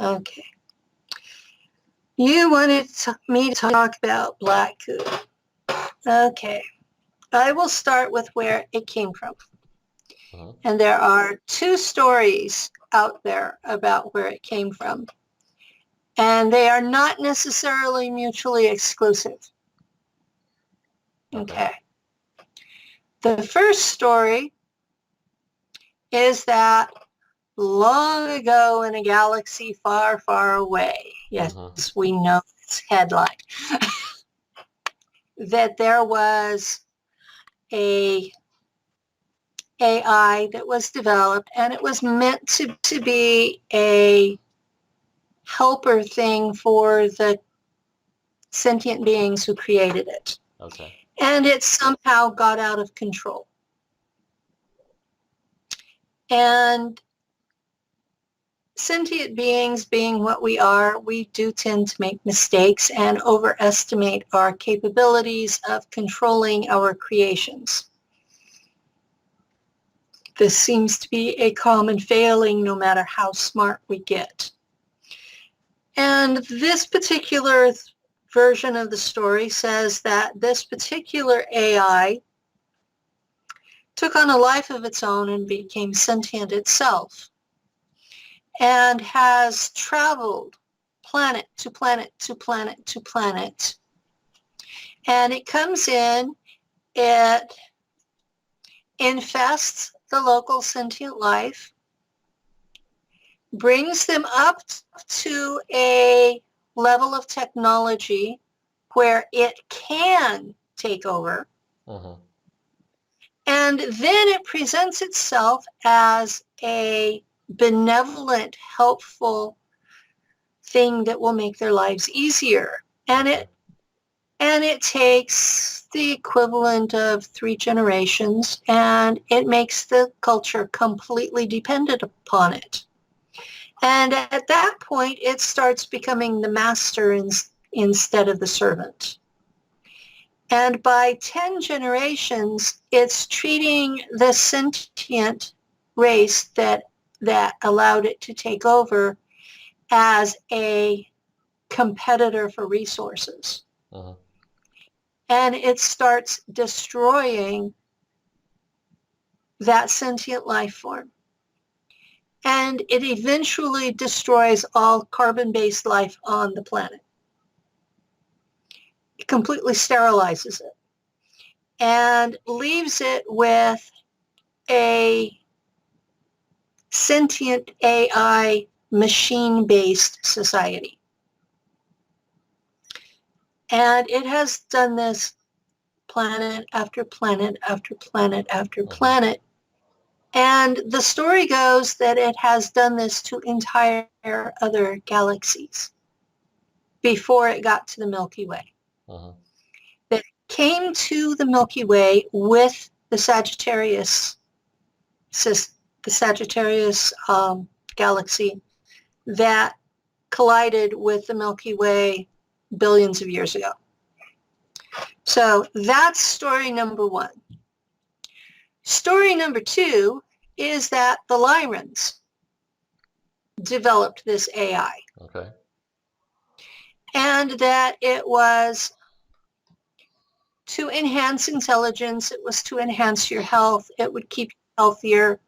Okay. You wanted me to talk about black goo. Okay. I will start with where it came from. And there are two stories out there about where it came from. And they are not necessarily mutually exclusive. Okay. The first story is that long ago in a galaxy far, far away, yes, we know its headline, that there was a AI that was developed, and it was meant to be a helper thing for the sentient beings who created it. Okay. And it somehow got out of control. And sentient beings being what we are, we do tend to make mistakes and overestimate our capabilities of controlling our creations. This seems to be a common failing no matter how smart we get. And this particular version of the story says that this particular AI took on a life of its own and became sentient itself, and has traveled planet to planet to planet to planet. And it comes in, it infests the local sentient life, brings them up to a level of technology where it can take over. And then it presents itself as a benevolent, helpful thing that will make their lives easier. And it takes the equivalent of 3 generations, and it makes the culture completely dependent upon it. And at that point, it starts becoming the master instead of the servant. And by 10 generations, it's treating the sentient race that allowed it to take over as a competitor for resources. And it starts destroying that sentient life form. And it eventually destroys all carbon-based life on the planet. It completely sterilizes it and leaves it with a sentient AI machine-based society. And it has done this planet after planet after planet after planet. And the story goes that it has done this to entire other galaxies before it got to the Milky Way. That came to the Milky Way with the Sagittarius galaxy that collided with the Milky Way billions of years ago. So that's story number 1. Story number 2 is that the Lyrans developed this AI. Okay. And that it was to enhance intelligence, it was to enhance your health, it would keep you healthier,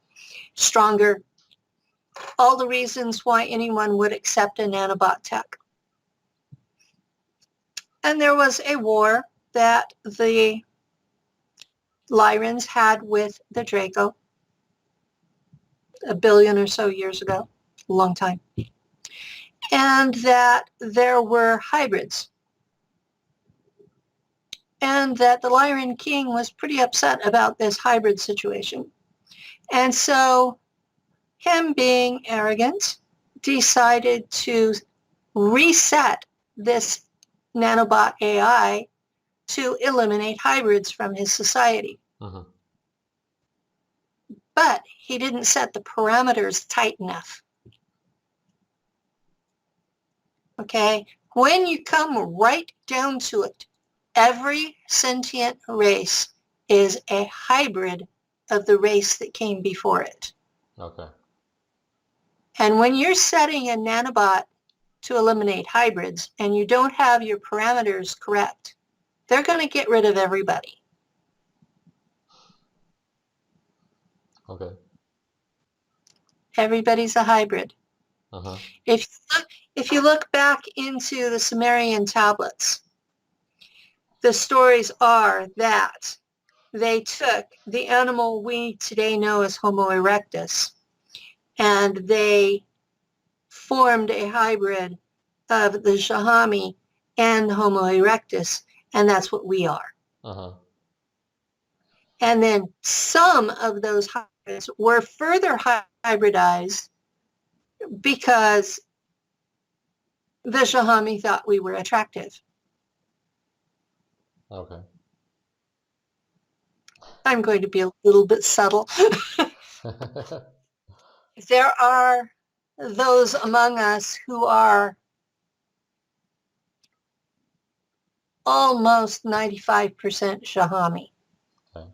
stronger, all the reasons why anyone would accept a nanobot tech. And there was a war that the Lyrans had with the Draco a billion or so years ago, a long time. And that there were hybrids. And that the Lyran king was pretty upset about this hybrid situation. And so, him being arrogant, decided to reset this nanobot AI to eliminate hybrids from his society. But he didn't set the parameters tight enough. Okay? When you come right down to it, every sentient race is a hybrid of the race that came before it. Okay. And when you're setting a nanobot to eliminate hybrids and you don't have your parameters correct, they're going to get rid of everybody. Okay. Everybody's a hybrid. Uh-huh. If you look back into the Sumerian tablets, the stories are that they took the animal we today know as Homo erectus and they formed a hybrid of the Zha.a.mi and Homo erectus, and that's what we are. Uh-huh. And then some of those hybrids were further hybridized because the Zha.a.mi thought we were attractive. Okay. I'm going to be a little bit subtle. There are those among us who are almost 95% Zha.a.mi Okay.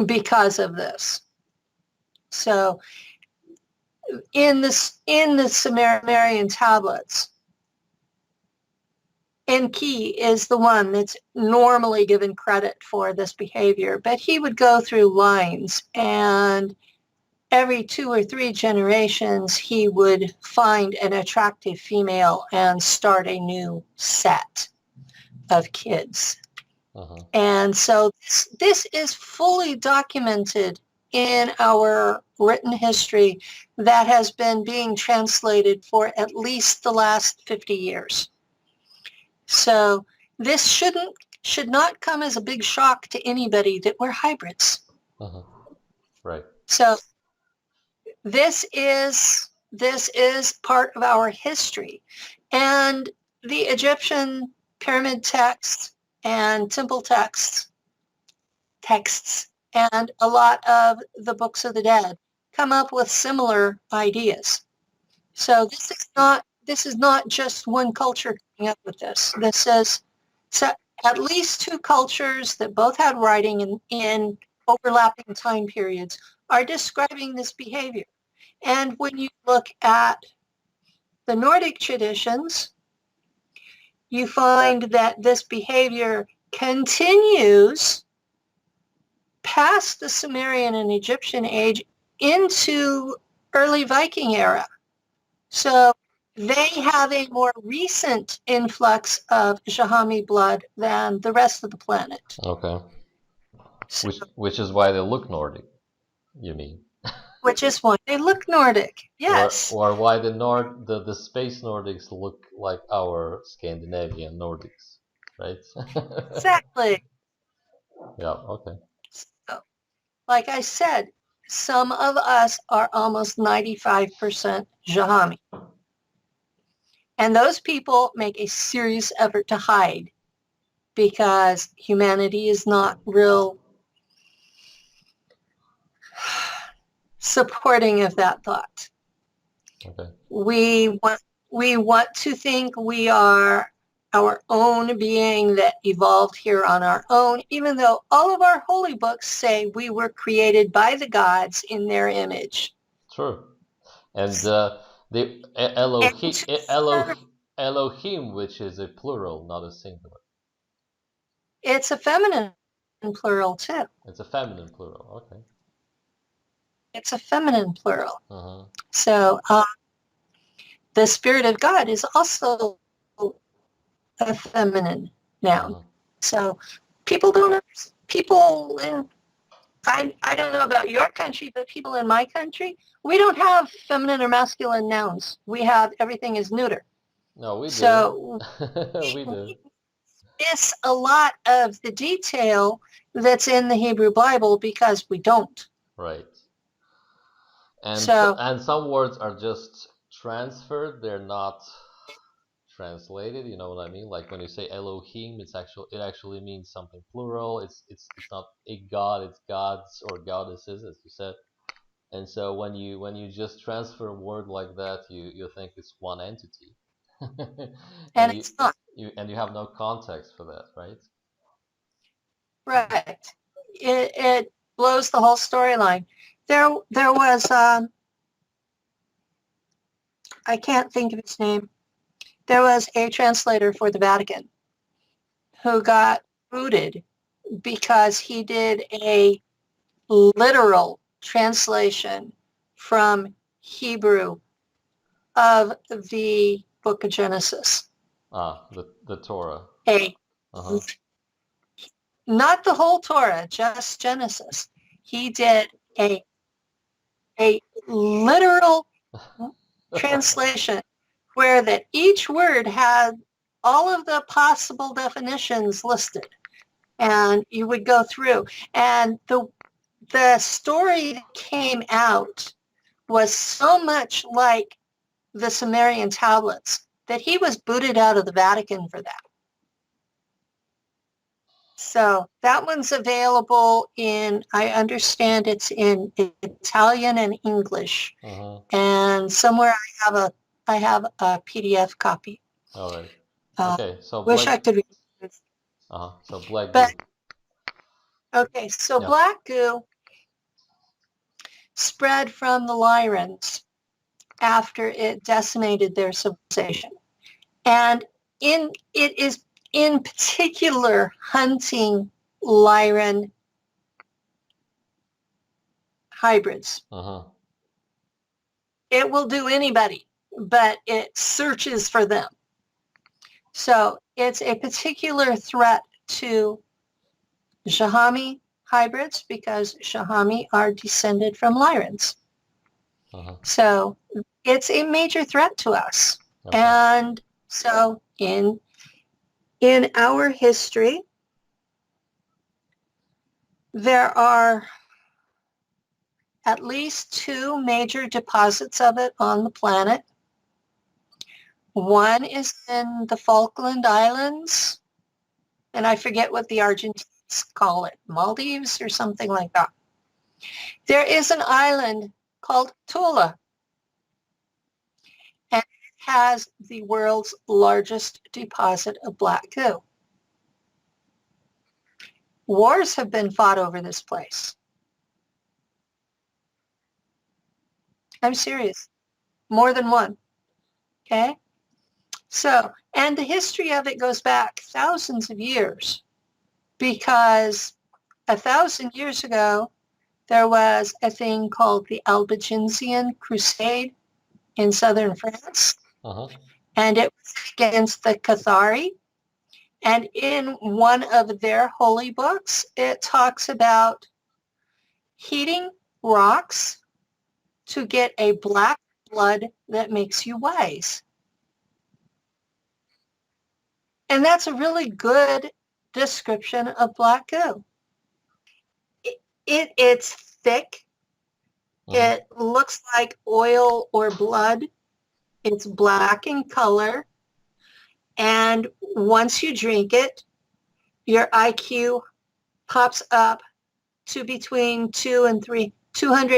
because of this. So in the Sumerian tablets, Enki is the one that's normally given credit for this behavior, but he would go through lines and every 2 or 3 generations he would find an attractive female and start a new set of kids. Uh-huh. And so this is fully documented in our written history that has been being translated for at least the last 50 years. So this should not come as a big shock to anybody that we're hybrids. Uh-huh. Right. So this is part of our history. And the Egyptian pyramid texts and temple texts and a lot of the books of the dead come up with similar ideas. So this is not just one culture coming up with this. This is at least 2 cultures that both had writing in overlapping time periods are describing this behavior. And when you look at the Nordic traditions, you find that this behavior continues past the Sumerian and Egyptian age into early Viking era. So they have a more recent influx of Zha.a.mi blood than the rest of the planet. Okay. So, Which is why they look Nordic, you mean? which is why they look Nordic. Yes. Or why the space Nordics look like our Scandinavian Nordics, right? Exactly. Yeah, okay. So, like I said, some of us are almost 95% Zha.a.mi. And those people make a serious effort to hide because humanity is not real supporting of that thought. Okay. We want to think we are our own being that evolved here on our own, even though all of our holy books say we were created by the gods in their image. True. And the Elohim, which is a plural, not a singular. It's a feminine plural too. It's a feminine plural. Okay. It's a feminine plural. Uh-huh. So the Spirit of God is also a feminine noun. Uh-huh. So people don't people in I don't know about your country, but people in my country, we don't have feminine or masculine nouns. We have everything is neuter. No, we do. So We do. we miss a lot of the detail that's in the Hebrew Bible because we don't. Right. And So and some words are just transferred, they're not translated, you know what I mean? Like when you say Elohim, it actually means something plural. It's not a god, it's gods or goddesses, as you said. And so when you just transfer a word like that, you think it's one entity. and and it's not you have no context for that, right? right. It blows the whole storyline. There was I can't think of his name. There was a translator for the Vatican who got booted because he did a literal translation from Hebrew of the book of Genesis. The Torah. A Uh-huh. Not the whole Torah, just Genesis. He did a literal translation where that each word had all of the possible definitions listed, and you would go through, and the story that came out was so much like the Sumerian tablets that he was booted out of the Vatican for that. So that one's available in, I understand it's in Italian and English. And somewhere I have a PDF copy. All right. Okay, so Wish I could read it. so black But goo. okay, so Yeah. black goo spread from the Lyrans after it decimated their civilization. And it is in particular hunting Lyran hybrids. It will do anybody, but it searches for them. So it's a particular threat to Zha.a.mi hybrids because Zha.a.mi are descended from Lyrans. So it's a major threat to us. Okay. And so in our history, there are at least 2 major deposits of it on the planet. One is in the Falkland Islands, and I forget what the Argentines call it, Maldives or something like that. There is an island called Tula, and it has the world's largest deposit of black goo. Wars have been fought over this place. I'm serious. More than one. Okay? So, and the history of it goes back thousands of years because 1,000 years ago, there was a thing called the Albigensian Crusade in southern France. And it was against the Cathari. And in one of their holy books, it talks about heating rocks to get a black blood that makes you wise. And that's a really good description of black goo. It's thick. It looks like oil or blood. It's black in color. And once you drink it, your IQ pops up to between 200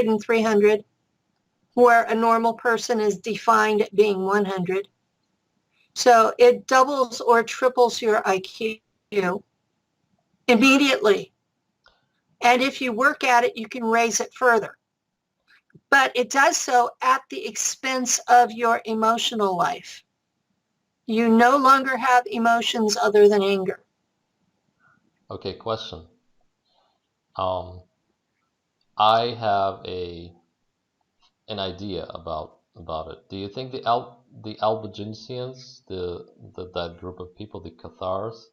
and 300, where a normal person is defined at being 100. So it doubles or triples your IQ immediately. And if you work at it, you can raise it further. But it does so at the expense of your emotional life. You no longer have emotions other than anger. Okay, question. I have an idea about it. Do you think the Albigensians, that group of people, the Cathars,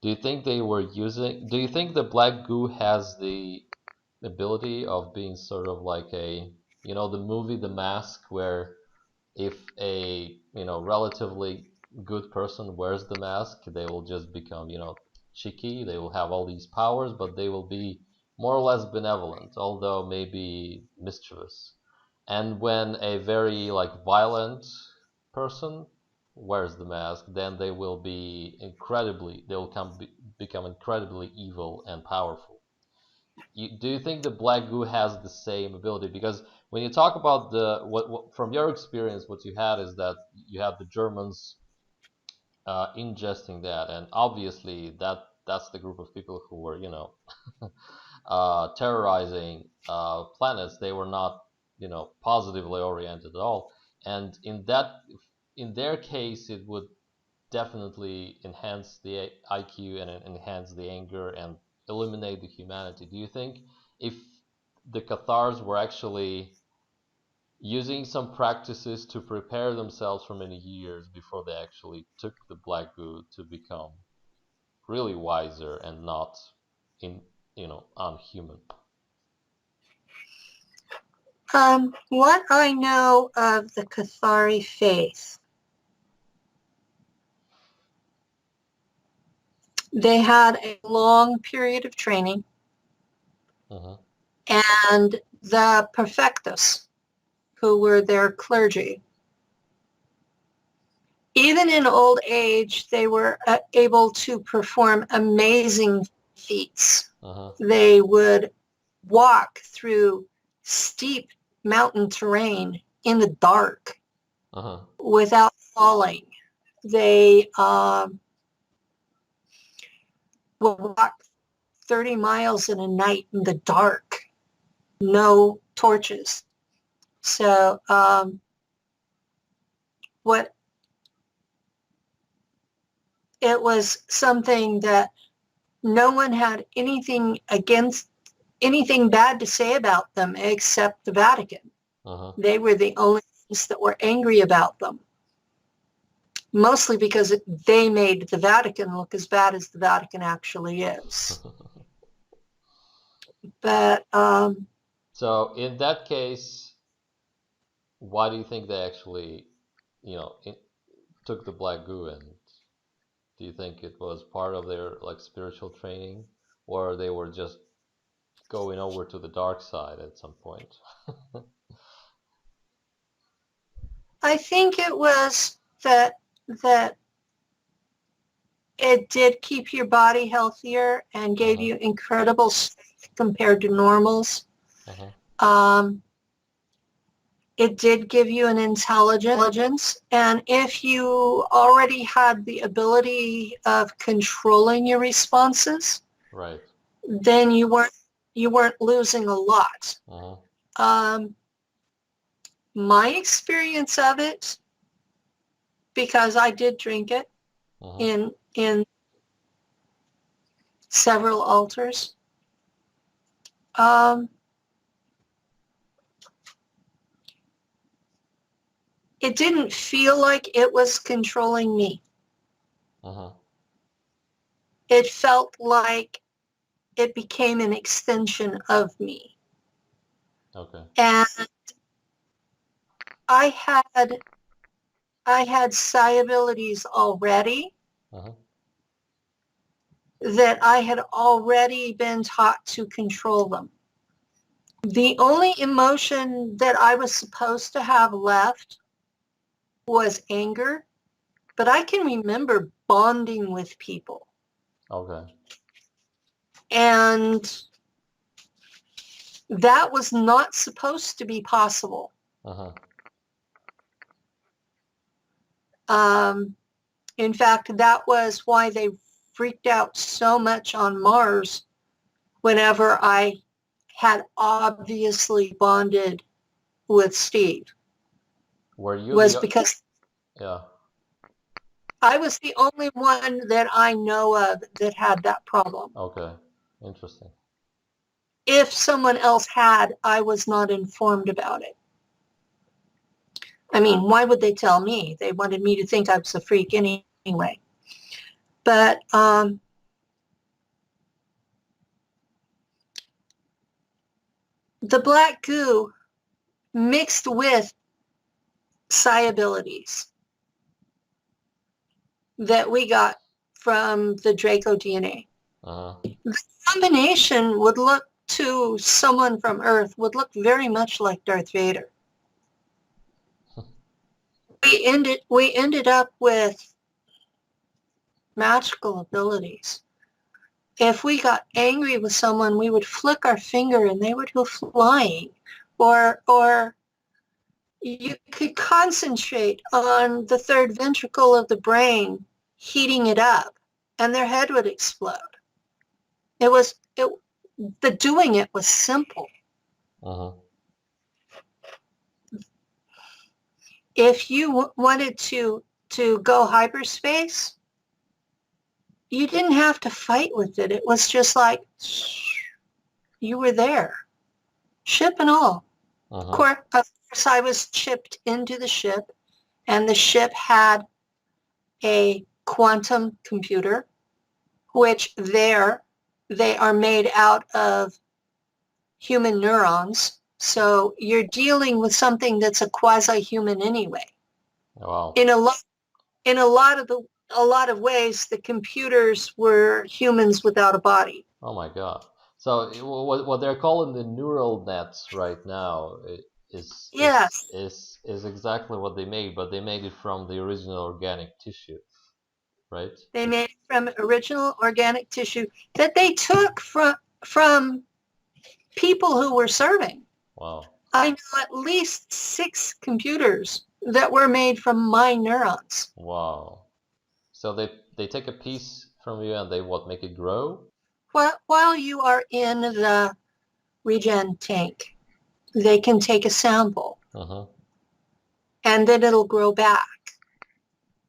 do you think they were using? Do you think the black goo has the ability of being sort of like the movie The Mask, where if a relatively good person wears the mask, they will just become cheeky. They will have all these powers, but they will be more or less benevolent, although maybe mischievous. And when a very violent person wears the mask, then they will be become incredibly evil and powerful. Do you think the black goo has the same ability? Because when you talk about what from your experience, what you had is that you had the Germans ingesting that, and obviously that's the group of people who were terrorizing planets. They were not positively oriented at all, and in their case, it would definitely enhance the IQ and enhance the anger and eliminate the humanity. Do you think if the Cathars were actually using some practices to prepare themselves for many years before they actually took the black goo to become really wiser and not in unhuman? What I know of the Cathari faith, they had a long period of training, Mm-hmm. and the perfectus, who were their clergy, even in old age, they were able to perform amazing feats. Mm-hmm. They would walk through steep mountain terrain in the dark Mm-hmm. without falling. They would walk 30 miles in a night in the dark, no torches. So what it was something that no one had anything bad to say about them except the Vatican. Mm-hmm. They were the only ones that were angry about them, mostly because they made the Vatican look as bad as the Vatican actually is. But So in that case, why do you think they actually, took the black goo? And do you think it was part of their like spiritual training, or they were just going over to the dark side at some point? I think it was that it did keep your body healthier and gave Uh-huh. you incredible strength compared to normals. Uh-huh. Um, it did give you an intelligence, and if you already had the ability of controlling your responses, Right. then you weren't losing a lot. Uh-huh. Um, my experience of it, because I did drink it Uh-huh. in several altars, um, it didn't feel like it was controlling me. Uh-huh. It felt like it became an extension of me. Okay. And I had psi abilities already Uh-huh. that I had already been taught to control them. The only emotion that I was supposed to have left was anger, but I can remember bonding with people. Okay. And that was not supposed to be possible. Uh-huh. Um, in fact, that was why they freaked out so much on Mars whenever I had obviously bonded with Steve, Were you was the because yeah. I was the only one that I know of that had that problem. Okay. Interesting. If someone else had, I was not informed about it. I mean, why would they tell me? They wanted me to think I was a freak anyway. But the black goo mixed with psi abilities that we got from the Draco DNA. Uh-huh. The combination would look to someone from Earth would look very much like Darth Vader. We ended up with magical abilities. If we got angry with someone, we would flick our finger and they would go flying. Or you could concentrate on the third ventricle of the brain, heating it up, and their head would explode. The doing it was simple. Uh-huh. if you wanted to go hyperspace, you didn't have to fight with it. It was just like you were there, ship and all. Of course, I was chipped into the ship, and the ship had a quantum computer, which they are made out of human neurons. So you're dealing with something that's a quasi-human anyway. Wow. In a lot of ways, the computers were humans without a body. Oh my God. So what they're calling the neural nets right now is Yes, is exactly what they made, but they made it from the original organic tissue, right? they made it from original organic tissue that they took from people who were serving. Wow. I know at least 6 computers that were made from my neurons. Wow. So they take a piece from you and they what make it grow? While you are in the regen tank, they can take a sample and then it'll grow back.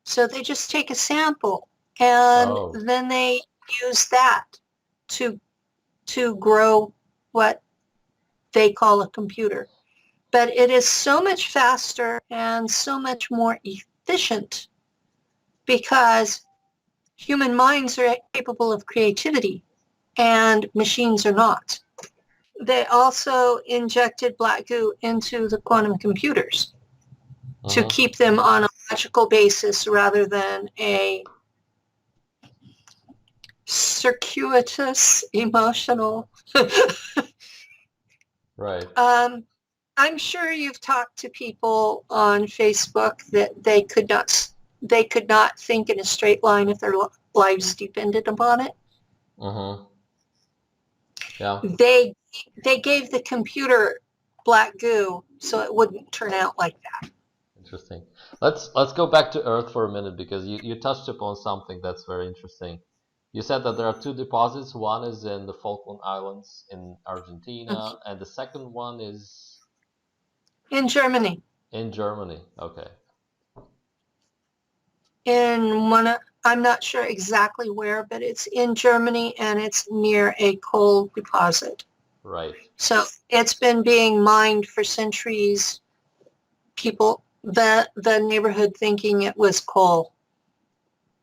So they just take a sample and then they use that to grow what they call a computer. But it is so much faster and so much more efficient because human minds are capable of creativity and machines are not. They also injected black goo into the quantum computers to keep them on a logical basis rather than a circuitous emotional. Right. I'm sure you've talked to people on Facebook that they could not think in a straight line if their lives depended upon it. Yeah. They gave the computer black goo so it wouldn't turn out like that. Interesting. Let's go back to Earth for a minute because you touched upon something that's very interesting. You said that there are 2 deposits. One is in the Falkland Islands in Argentina, and the second one is In Germany. in Germany. Okay. I'm not sure exactly where, but it's in Germany and it's near a coal deposit. Right. So it's been being mined for centuries. People, the neighborhood thinking it was coal.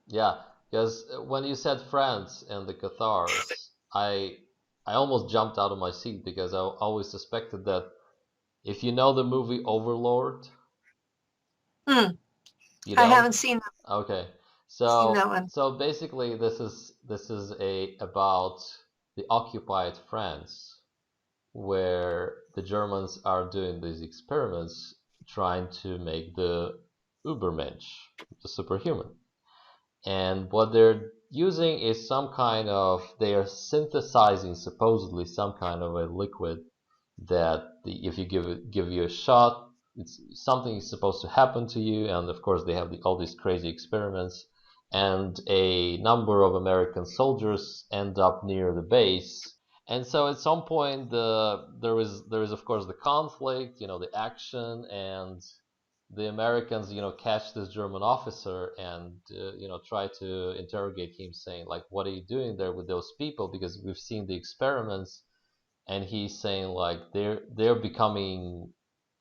Yeah, because when you said France and the Cathars, I almost jumped out of my seat because I always suspected that if you know the movie Overlord, you I don't? haven't seen Okay. that one. So basically this is a about the occupied France where the Germans are doing these experiments trying to make the Ubermensch, the superhuman. And what they're using is some kind of they are synthesizing supposedly some kind of a liquid that if you give you a shot, it's something is supposed to happen to you. And of course they have all these crazy experiments, and a number of American soldiers end up near the base. And so at some point there is of course the conflict, the action, and the Americans, catch this German officer and, try to interrogate him, saying, like, what are you doing there with those people? Because we've seen the experiments, and he's saying, like, they're becoming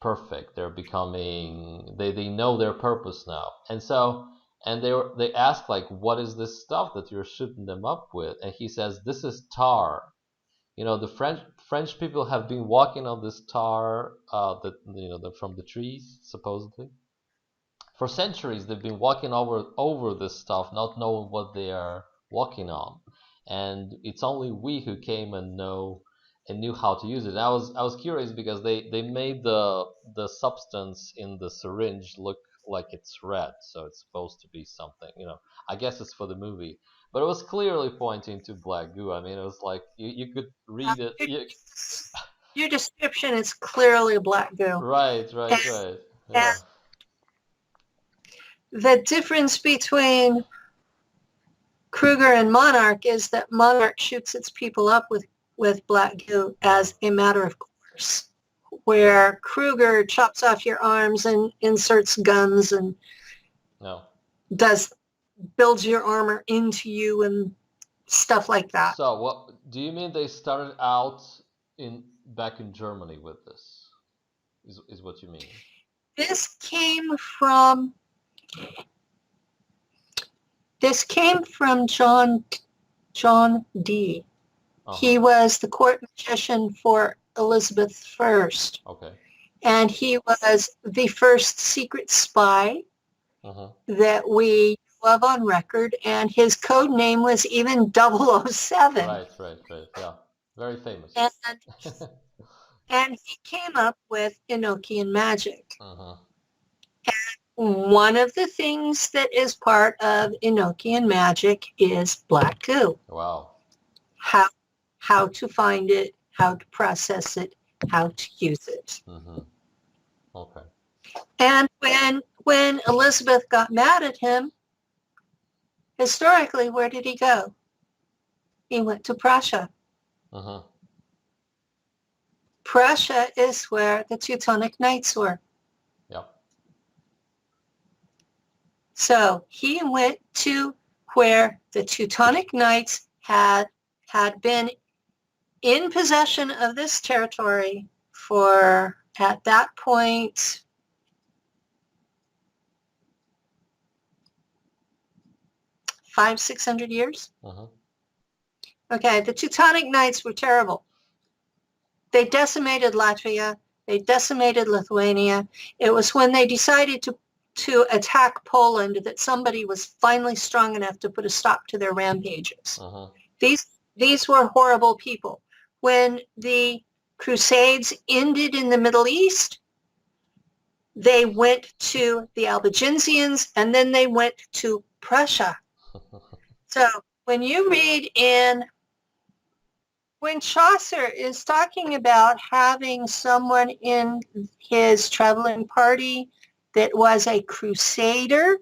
perfect. They know their purpose now, and so. And they ask, like, what is this stuff that you're shooting them up with? And he says, this is tar. The French people have been walking on this tar from the trees, supposedly for centuries. They've been walking over this stuff, not knowing what they are walking on, and it's only we who came and knew how to use it. And I was curious because they made the substance in the syringe look like it's red, so it's supposed to be something. I guess it's for the movie, but it was clearly pointing to black goo. I mean, it was like you could read it. Your description is clearly black goo. Right. Yeah. The difference between Kruger and Monarch is that Monarch shoots its people up with black goo as a matter of course. where Kruger chops off your arms and inserts guns and No. builds your armor into you and stuff like that. So what do you mean they started out back in Germany with this? Is what you mean? This came from John Dee. He was the court magician for Elizabeth I. Okay. And he was the first secret spy that we know of on record, and his code name was even 007. Right. Yeah. Very famous. And he came up with Enochian magic. Uh-huh. And one of the things that is part of Enochian magic is black goo. Wow. How to find it, how to process it, how to use it. Okay. And when Elizabeth got mad at him, historically, where did he go? He went to Prussia. Prussia is where the Teutonic Knights were. Yep. So he went to where the Teutonic Knights had been in possession of this territory for, at that point, 500-600 years. Okay, the Teutonic Knights were terrible. They decimated Latvia. They decimated Lithuania. It was when they decided to attack Poland that somebody was finally strong enough to put a stop to their rampages. These were horrible people. When the Crusades ended in the Middle East, they went to the Albigensians, and then they went to Prussia. So when you read when Chaucer is talking about having someone in his traveling party that was a crusader,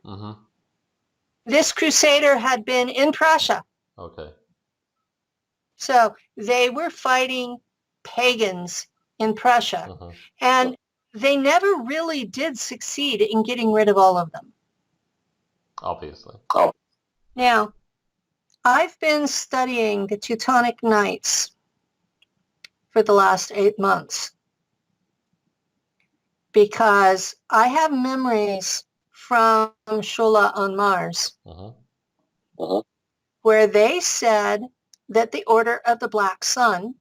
this crusader had been in Prussia. Okay. So they were fighting pagans in Prussia. And they never really did succeed in getting rid of all of them. Obviously. Now, I've been studying the Teutonic Knights for the last 8 months because I have memories from Shula on Mars where they said that the Order of the Black Sun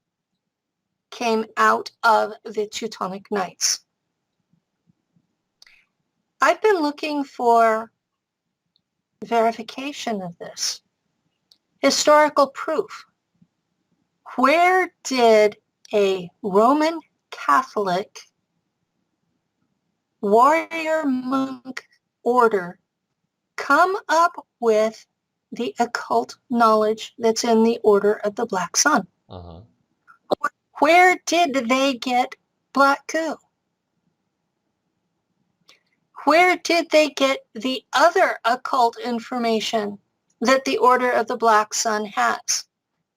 came out of the Teutonic Knights. I've been looking for verification of this. Historical proof. Where did a Roman Catholic warrior monk order come up with the occult knowledge that's in the Order of the Black Sun? Where did they get black goo? Where did they get the other occult information that the Order of the Black Sun has?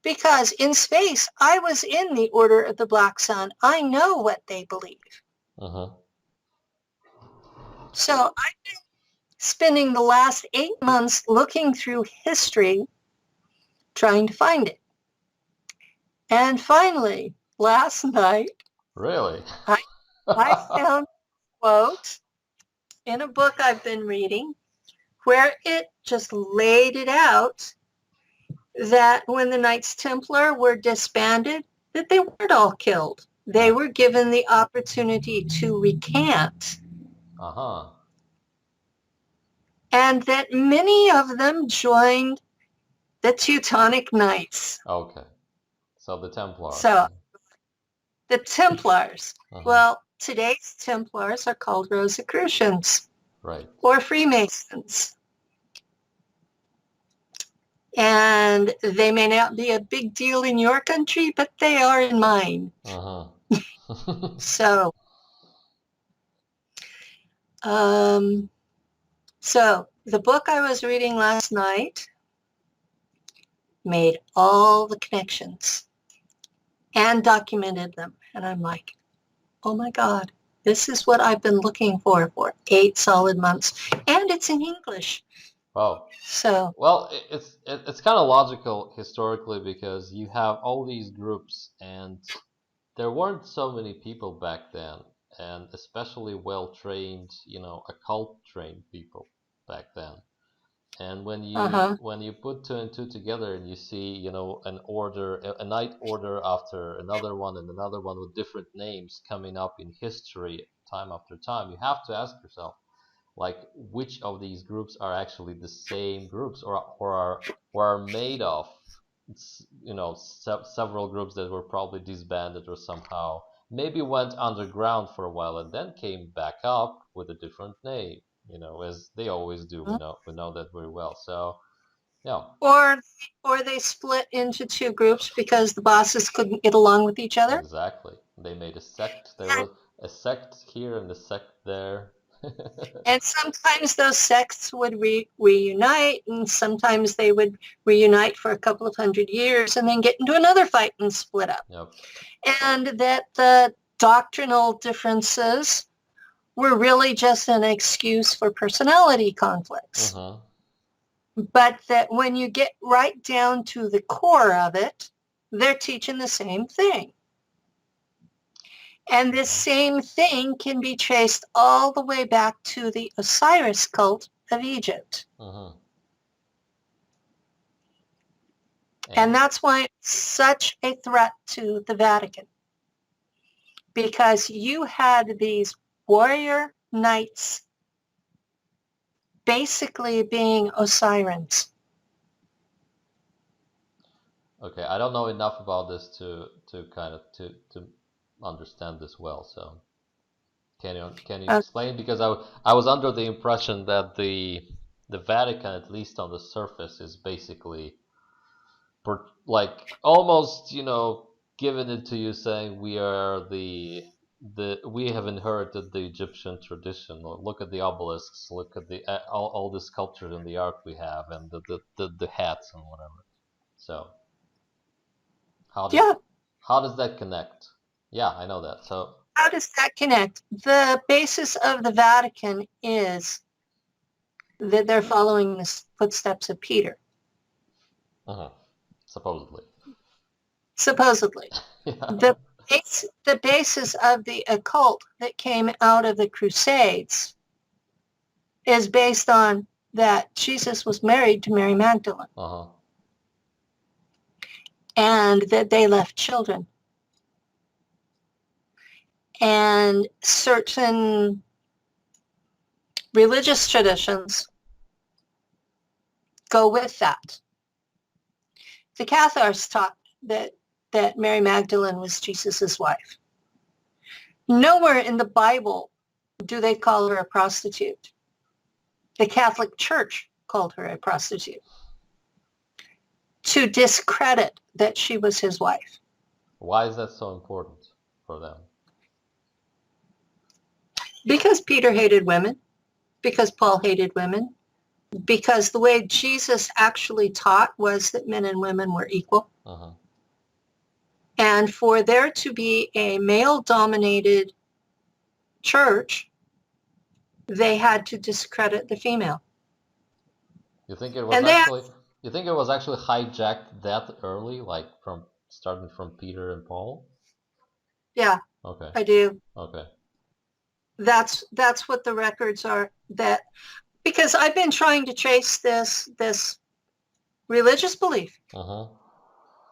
Because in space, I was in the Order of the Black Sun. I know what they believe. So I've been spending the last 8 months looking through history, trying to find it. And finally, last night, really, I found a quote in a book I've been reading where it just laid it out that when the Knights Templar were disbanded, that they weren't all killed. They were given the opportunity to recant. And that many of them joined the Teutonic Knights. Okay. So the Templars. So the Templars. Well, today's Templars are called Rosicrucians. Right. Or Freemasons. And they may not be a big deal in your country, but they are in mine. So the book I was reading last night made all the connections and documented them. And I'm like, oh my God, this is what I've been looking for 8 solid months. And it's in English. Wow. So, Well, it's kind of logical historically because you have all these groups, and there weren't so many people back then, and especially well-trained, occult trained people back then. And uh-huh. when you put two and two together and you see, an order, a night order after another one and another one with different names coming up in history time after time, you have to ask yourself, like, which of these groups are actually the same groups, or are made of, several groups that were probably disbanded or somehow maybe went underground for a while and then came back up with a different name, as they always do. We know that very well. So yeah, Or or they split into 2 groups because the bosses couldn't get along with each other. exactly. They made a sect. There was a sect here and a sect there. And sometimes those sects would reunite, and sometimes they would reunite for a couple of 100 years and then get into another fight and split up. Yep. And that the doctrinal differences were really just an excuse for personality conflicts. Uh-huh. But that when you get right down to the core of it, they're teaching the same thing. And this same thing can be traced all the way back to the Osiris cult of Egypt. Uh-huh. And that's why it's such a threat to the Vatican. Because you had these warrior knights basically being Osirians. Okay, I don't know enough about this to kind of to understand this well. So can you Uh, explain? Because I was under the impression that the Vatican, at least on the surface, is basically like almost giving it to you, saying we are we have inherited the Egyptian tradition. Look at the obelisks. Look at all the sculptures in the art we have, and the hats and whatever. So how does yeah, how does that connect? Yeah, I know that. So how does that connect? The basis of the Vatican is that they're following the footsteps of Peter, uh supposedly. supposedly. Yeah. The basis of the occult that came out of the Crusades is based on that Jesus was married to Mary Magdalene Uh-huh. and that they left children. And certain religious traditions go with that. The Cathars taught that Mary Magdalene was Jesus's wife. Nowhere in the Bible do they call her a prostitute. The Catholic Church called her a prostitute to discredit that she was his wife. Why is that so important for them? Because Peter hated women, because Paul hated women, because the way Jesus actually taught was that men and women were equal. Uh-huh. And for there to be a male-dominated church, they had to discredit the female. You think it was And they, actually you think it was actually hijacked that early, like from starting from Peter and Paul? yeah, Okay. I do. Okay. That's what the records are. That because I've been trying to trace this religious belief Uh-huh.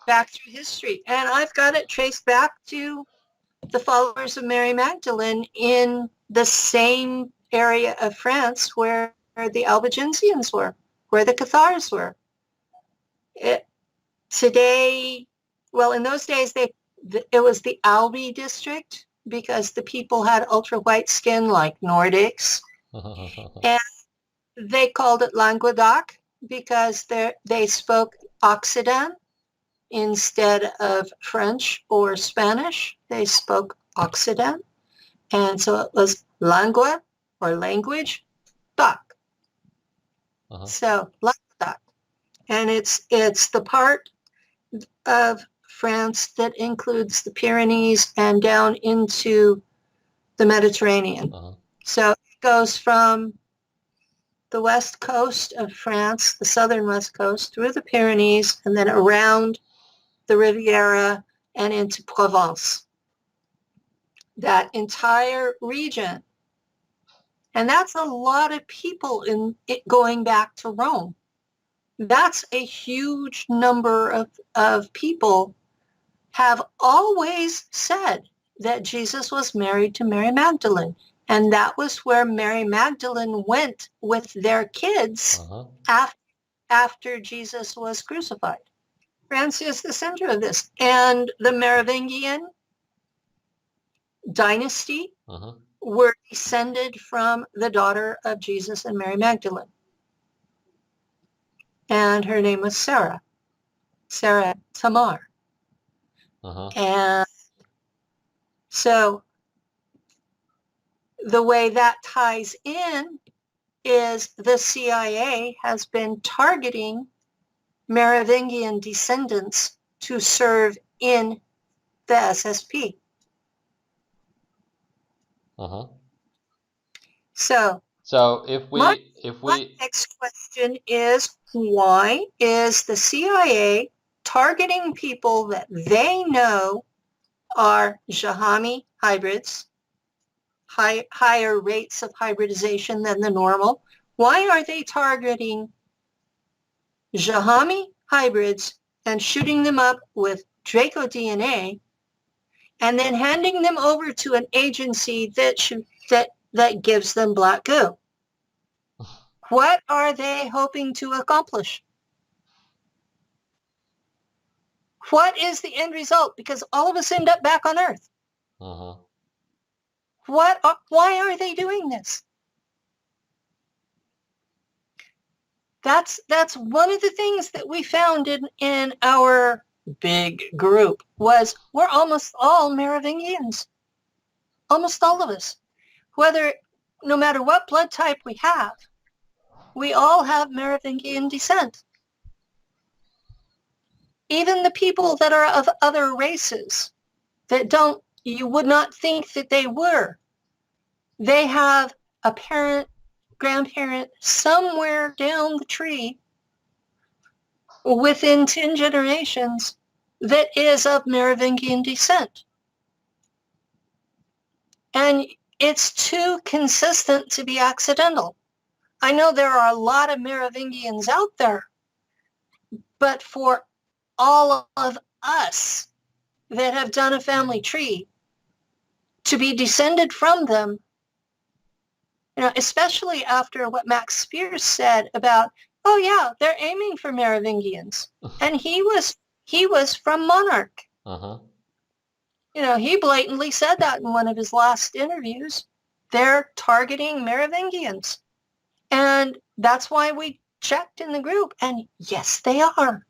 back through history, and I've got it traced back to the followers of Mary Magdalene in the same area of France where the Albigensians were, where the Cathars were. Today, well, in those days, it was the Albi district because the people had ultra white skin like Nordics, and they called it Languedoc because they spoke Occitan instead of French or Spanish. They spoke Occitan, and so it was lingua or language, doc. Uh-huh. So Languedoc, and it's the part of France that includes the Pyrenees and down into the Mediterranean. Uh-huh. So it goes from the west coast of France, the southern west coast, through the Pyrenees, and then around the Riviera and into Provence. That entire region. And that's a lot of people in it going back to Rome. That's a huge number of people have always said that Jesus was married to Mary Magdalene. And that was where Mary Magdalene went with their kids after Jesus was crucified. France is the center of this. And the Merovingian dynasty were descended from the daughter of Jesus and Mary Magdalene. And her name was Sarah Tamar. And so the way that ties in is the CIA has been targeting Merovingian descendants to serve in the SSP. So if my we next question is, why is the CIA targeting people that they know are Zha.a.mi hybrids, higher rates of hybridization than the normal? Why are they targeting Zha.a.mi hybrids and shooting them up with Draco DNA and then handing them over to an agency that gives them black goo? What are they hoping to accomplish? What is the end result? Because all of us end up back on Earth. Why are they doing this? That's one of the things that we found in our big group was we're almost all Merovingians. Almost all of us. No matter what blood type we have, we all have Merovingian descent. Even the people that are of other races that you would not think that they were. They have a parent, grandparent somewhere down the tree within 10 generations that is of Merovingian descent. And it's too consistent to be accidental. I know there are a lot of Merovingians out there, but for all of us that have done a family tree, to be descended from them, especially after what Max Spears said about, oh yeah, they're aiming for Merovingians. And he was from Monarch. He blatantly said that in one of his last interviews. They're targeting Merovingians. And that's why we checked in the group. And yes, they are.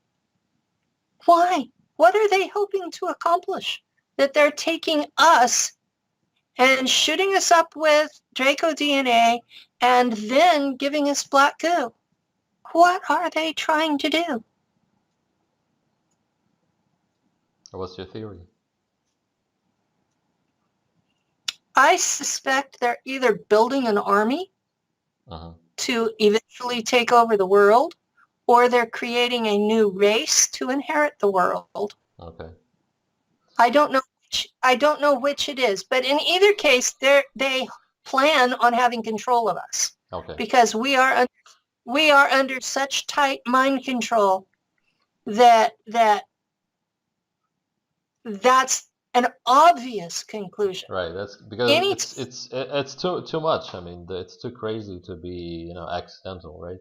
Why? What are they hoping to accomplish? That they're taking us and shooting us up with Draco DNA and then giving us black goo. What are they trying to do? What's your theory? I suspect they're either building an army to eventually take over the world, or they're creating a new race to inherit the world. Okay. I don't know which it is, but in either case, they plan on having control of us. Okay. Because we are under such tight mind control that's an obvious conclusion. Right. That's because it's too much. I mean, it's too crazy to be accidental, right?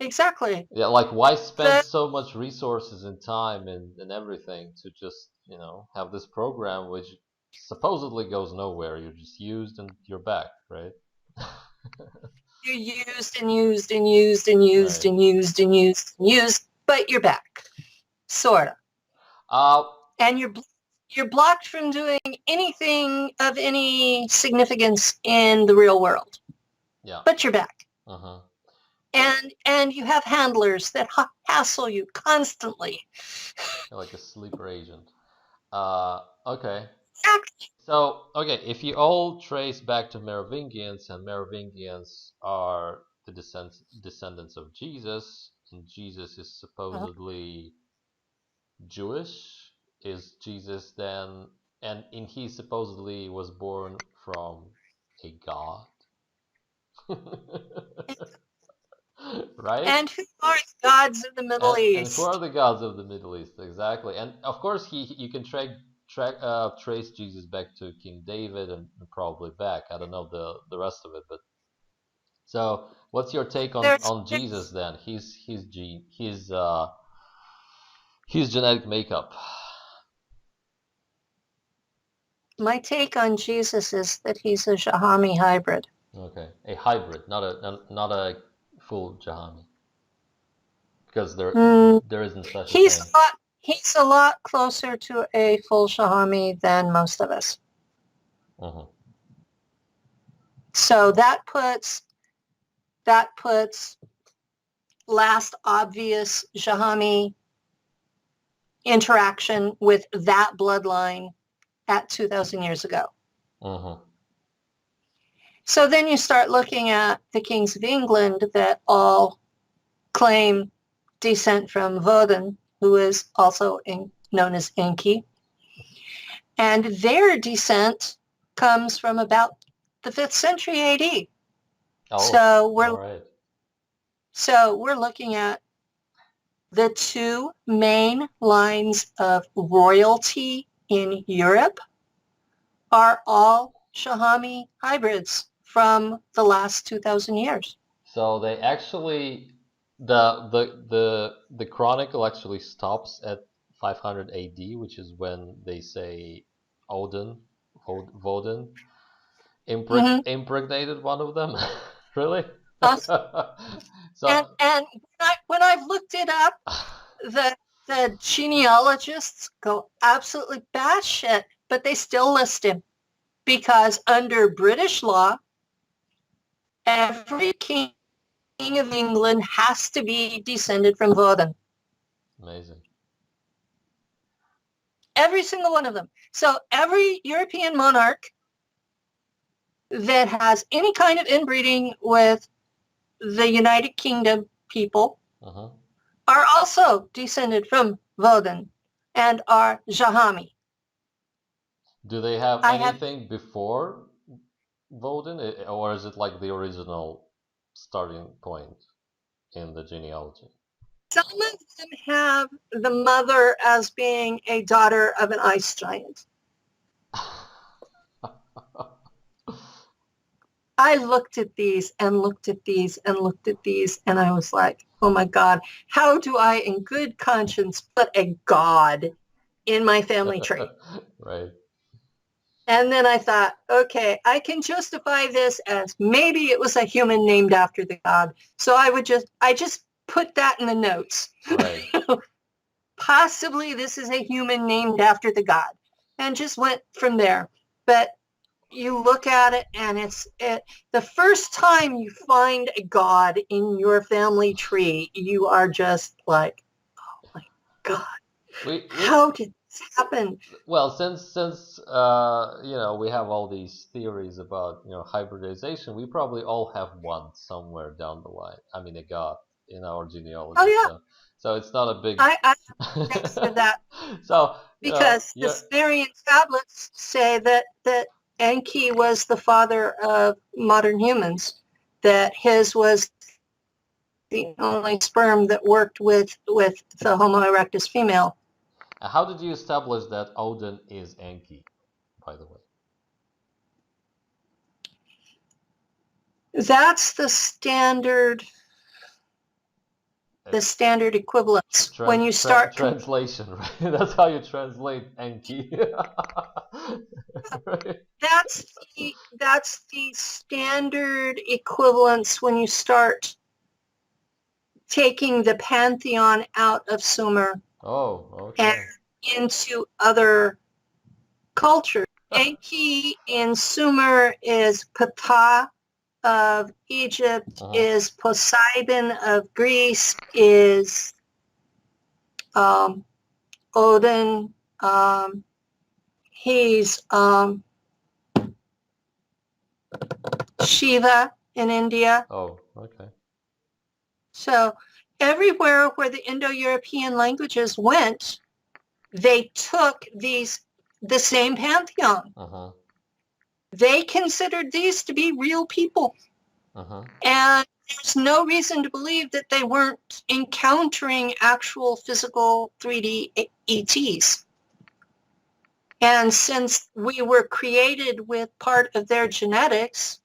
Exactly. Yeah. Like, why spend so much resources and time and everything to just have this program which supposedly goes nowhere? You're just used and you're back, right? You're used and used and used and used and used and used and used, but you're back, sorta. And you're blocked from doing anything of any significance in the real world. Yeah. But you're back. And you have handlers that hassle you constantly. Like a sleeper agent. Okay. Exactly. So, okay, if you all trace back to Merovingians, and Merovingians are the descendants of Jesus, and Jesus is supposedly Jewish, is Jesus then, and he supposedly was born from a god, right? And who are the gods of the Middle And who are East? the gods of the Middle East exactly? And of course, you can trace Jesus back to King David and probably back. I don't know the rest of it, but so what's your take on Jesus There's then? His genetic makeup. my take on Jesus is that he's a Zha.a.mi hybrid. Okay, a hybrid, not a full Zha.a.mi, because Mm, there isn't such a he's thing. a lot he's a lot closer to a full Zha.a.mi than most of us. Hmm. So that puts last obvious Zha.a.mi interaction with that bloodline at 2,000 years ago. Hmm. So then you start looking at the kings of England that all claim descent from Woden, who is also known as Enki. And their descent comes from about the 5th century AD. Oh, So all we're right. so we're looking at the two main lines of royalty in Europe are all Zha.a.mi hybrids from the last 2,000 years. So they actually the chronicle actually stops at 500 AD, which is when they say Odin, Woden Mm-hmm. impregnated one of them. Really? And So when I've looked it up, the the genealogists go absolutely batshit, but they still list him because under British law, every king of England has to be descended from Woden. amazing. Every single one of them. So every European monarch that has any kind of inbreeding with the United Kingdom people Uh-huh. are also descended from Woden and are Zha.a.mi. Do they have I have anything before Woden, or is it like the original starting point in the genealogy? some of them have the mother as being a daughter of an ice giant. I looked at these and looked at these and looked at these, and I was like, oh my God, how do I, in good conscience, put a God in my family tree? Right. And then I thought, okay, I can justify this as maybe it was a human named after the God. So I just put that in the notes. Right. Possibly this is a human named after the God, and just went from there. But you look at it and the first time you find a god in your family tree, you are just like, oh my God, We how did this happen? well, since we have all these theories about hybridization, we probably all have one somewhere down the line. I mean, a god in our Oh genealogy. yeah, So it's not a big. I answer that So because the yeah. Sumerian tablets say that Enki was the father of modern humans, that his was the only sperm that worked with the Homo erectus female. How did you establish that Odin is Enki, by the way? That's the It's standard equivalence when you start translation, right? That's how you translate Enki. Right? that's the standard equivalence when you start taking the pantheon out of Sumer Oh, and okay. into other cultures. Enki in Sumer is Ptah of Egypt, Uh-huh. is Poseidon of Greece, is um, Odin. He's Shiva in India. Oh, okay. So everywhere where the Indo-European languages went, they took the same pantheon. Uh-huh. They considered these to be real people. Uh-huh. And there's no reason to believe that they weren't encountering actual physical 3D ETs. And since we were created with part of their genetics,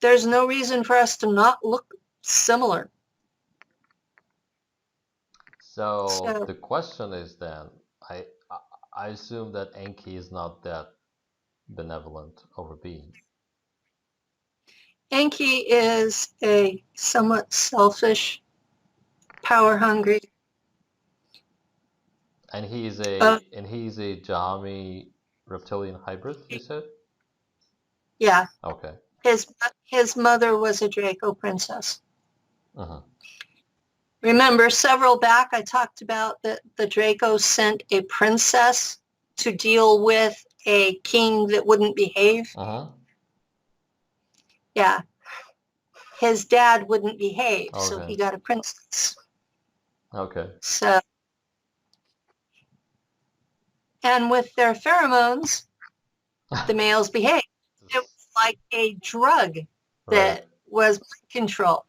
there's no reason for us to not look similar. So the question is then, I assume that Enki is not that benevolent over being. Enki is a somewhat selfish, power-hungry. And he's a Zha.a.mi reptilian hybrid, you said? Yeah. Okay. His mother was a Draco princess. Uh-huh. Remember, several back I talked about that the Draco sent a princess to deal with a king that wouldn't behave. Uh-huh. Yeah. His dad wouldn't behave, so Okay. he got a princess. Okay. So, and with their pheromones, the males behave. It was like a drug that Right. was mind control.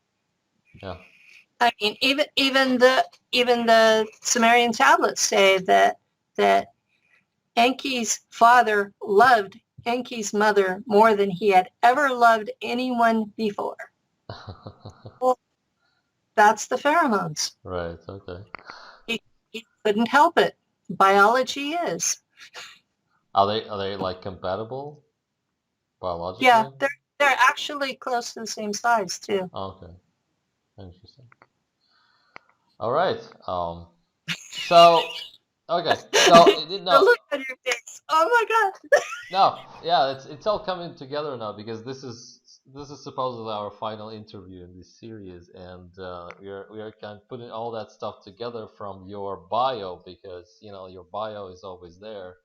Yeah. I mean, even the Sumerian tablets say that Enki's father loved Enki's mother more than he had ever loved anyone before. Well, that's the pheromones. Right. Okay. He couldn't help it. Biology is. Are they like compatible biologically? Yeah, they're actually close to the same size too. Okay. Interesting. All right. So okay. So The no. look on your face. Oh my God. No, yeah, it's all coming together now because this is supposedly our final interview in this series, and we are kind of putting all that stuff together from your bio because you know your bio is always there,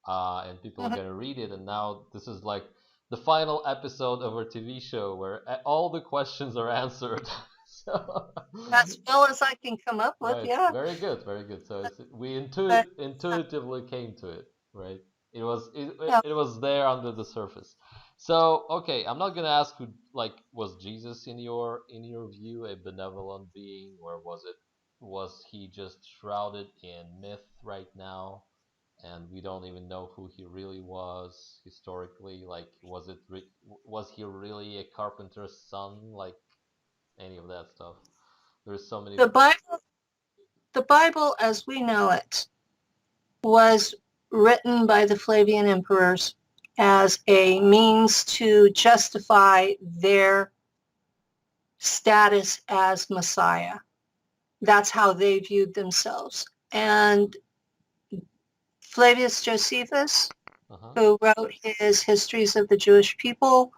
and people are gonna read it, and now this is like the final episode of our TV show where all the questions are answered. So, As well as I can come up with, right, yeah. very good, very good. So we But intuitively came to it, right? yeah, It was there under the surface. So okay, I'm not gonna ask who like was Jesus in your view a benevolent being, or was he just shrouded in myth right now, and we don't even know who he really was historically? Like was he really a carpenter's son? Like any of that stuff? There's so many. the Bible as we know it was written by the Flavian emperors as a means to justify their status as Messiah. That's how they viewed themselves. And Flavius Josephus, Uh-huh. who wrote his Histories of the Jewish People,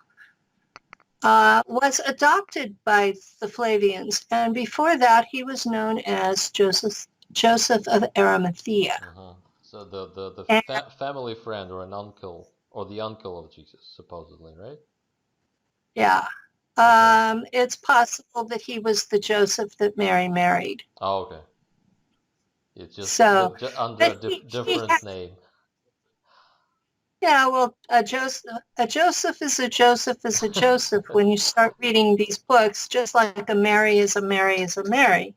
was adopted by the Flavians. And before that, he was known as Joseph of Arimathea. Uh-huh. So the And family friend or an uncle or the uncle of Jesus, supposedly, right? yeah, Okay. it's possible that he was the Joseph that Mary married. Oh, okay. It's just So, but under but a he had, different name. yeah, well, a Joseph is a Joseph is a Joseph when you start reading these books, just like a Mary is a Mary is a Mary.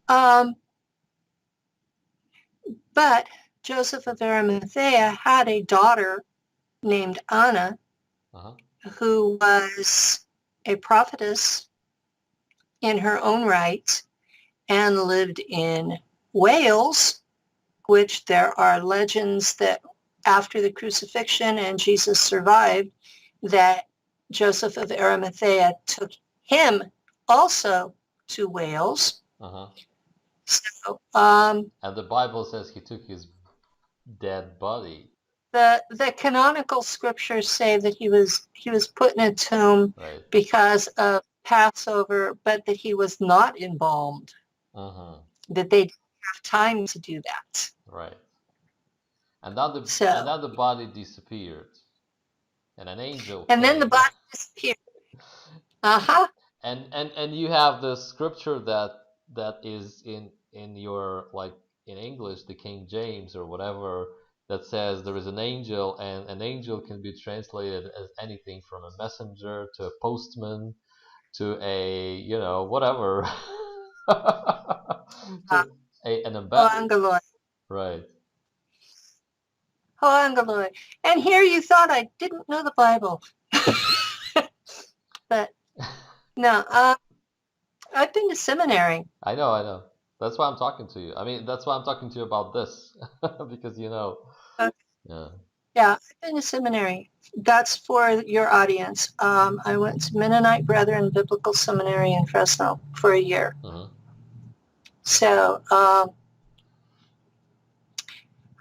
Um, but Joseph of Arimathea had a daughter named Anna, Uh-huh. who was a prophetess in her own right and lived in Wales, which there are legends that after the crucifixion and Jesus survived, that Joseph of Arimathea took him also to Wales. Uh-huh. So And the Bible says he took his dead body. the canonical scriptures say that he was put in a tomb Right. because of Passover, but that he was not embalmed. Uh-huh. That they didn't have time to do that. Right. And then the body disappeared, and an angel and came. then the body disappeared. Uh-huh. And you have the scripture that is in your, like, in English, the King James or whatever, that says there is an angel, and an angel can be translated as anything from a messenger to a postman to a, whatever, to an ambassador. Angaloy. Right. Angaloy. And here you thought I didn't know the Bible. But no, I've been to seminary. I know. That's why I'm talking to you. I mean, that's why I'm talking to you about this, because Okay. Yeah. Yeah, I've been to seminary. That's for your audience. I went to Mennonite Brethren Biblical Seminary in Fresno for a year. Mm-hmm. So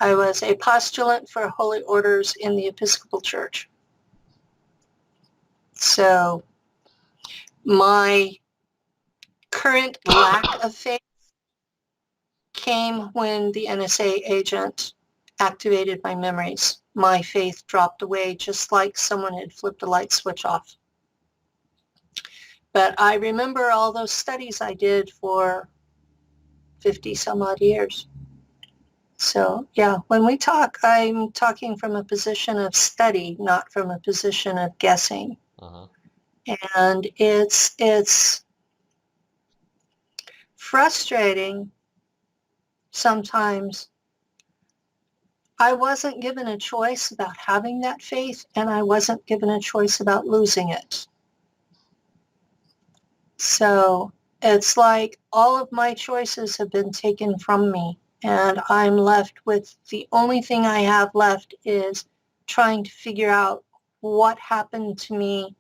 I was a postulant for holy orders in the Episcopal Church. So my current lack of faith came when the NSA agent activated my memories. My faith dropped away just like someone had flipped a light switch off. But I remember all those studies I did for 50 some odd years. So yeah, when we talk, I'm talking from a position of study, not from a position of guessing. Uh-huh. And it's frustrating sometimes. I wasn't given a choice about having that faith, and I wasn't given a choice about losing it. So it's like all of my choices have been taken from me, and I'm left with the only thing I have left is trying to figure out what happened to me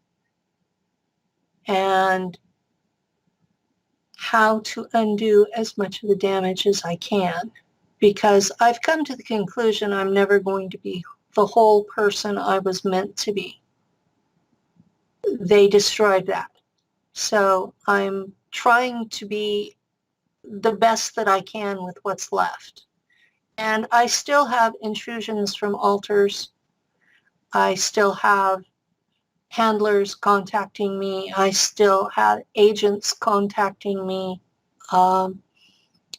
and how to undo as much of the damage as I can. Because I've come to the conclusion I'm never going to be the whole person I was meant to be. They destroyed that. So I'm trying to be the best that I can with what's left. And I still have intrusions from altars. I still have handlers contacting me. I still have agents contacting me.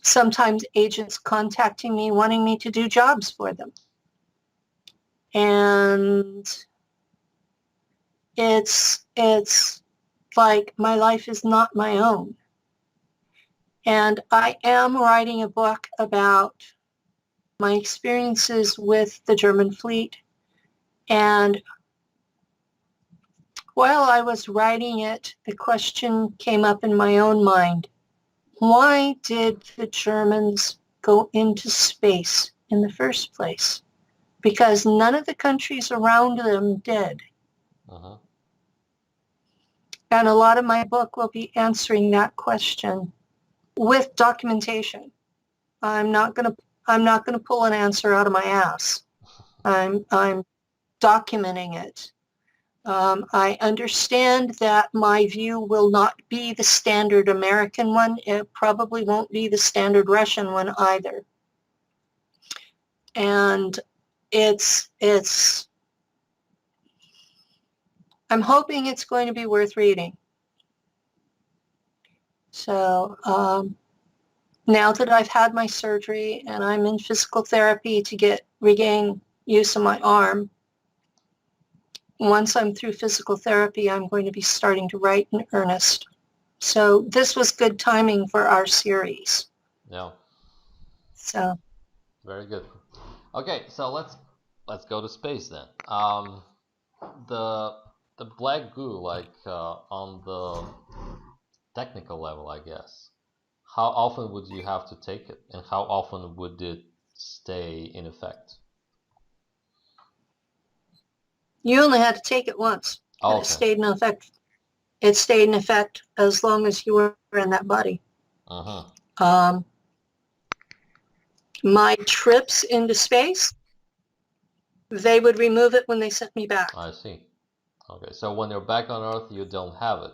Sometimes agents contacting me wanting me to do jobs for them. And it's like my life is not my own. And I am writing a book about my experiences with the German fleet. And while I was writing it, the question came up in my own mind. Why did the Germans go into space in the first place? Because none of the countries around them did. Uh-huh. And a lot of my book will be answering that question with documentation. I'm not going to pull an answer out of my ass. I'm documenting it. I understand that my view will not be the standard American one. It probably won't be the standard Russian one either. And I'm hoping it's going to be worth reading. So now that I've had my surgery and I'm in physical therapy to regain use of my arm, once I'm through physical therapy, I'm going to be starting to write in earnest. So this was good timing for our series. Yeah. So Very good. Okay, so let's go to space then. The black goo, like, on the technical level, I guess. How often would you have to take it, and how often would it stay in effect? you only had to take it once, and Okay. it stayed in effect. It stayed in effect as long as you were in that body. Uh-huh. My trips into space, they would remove it when they sent me back. I see. Okay, so when you're back on Earth, you don't have it.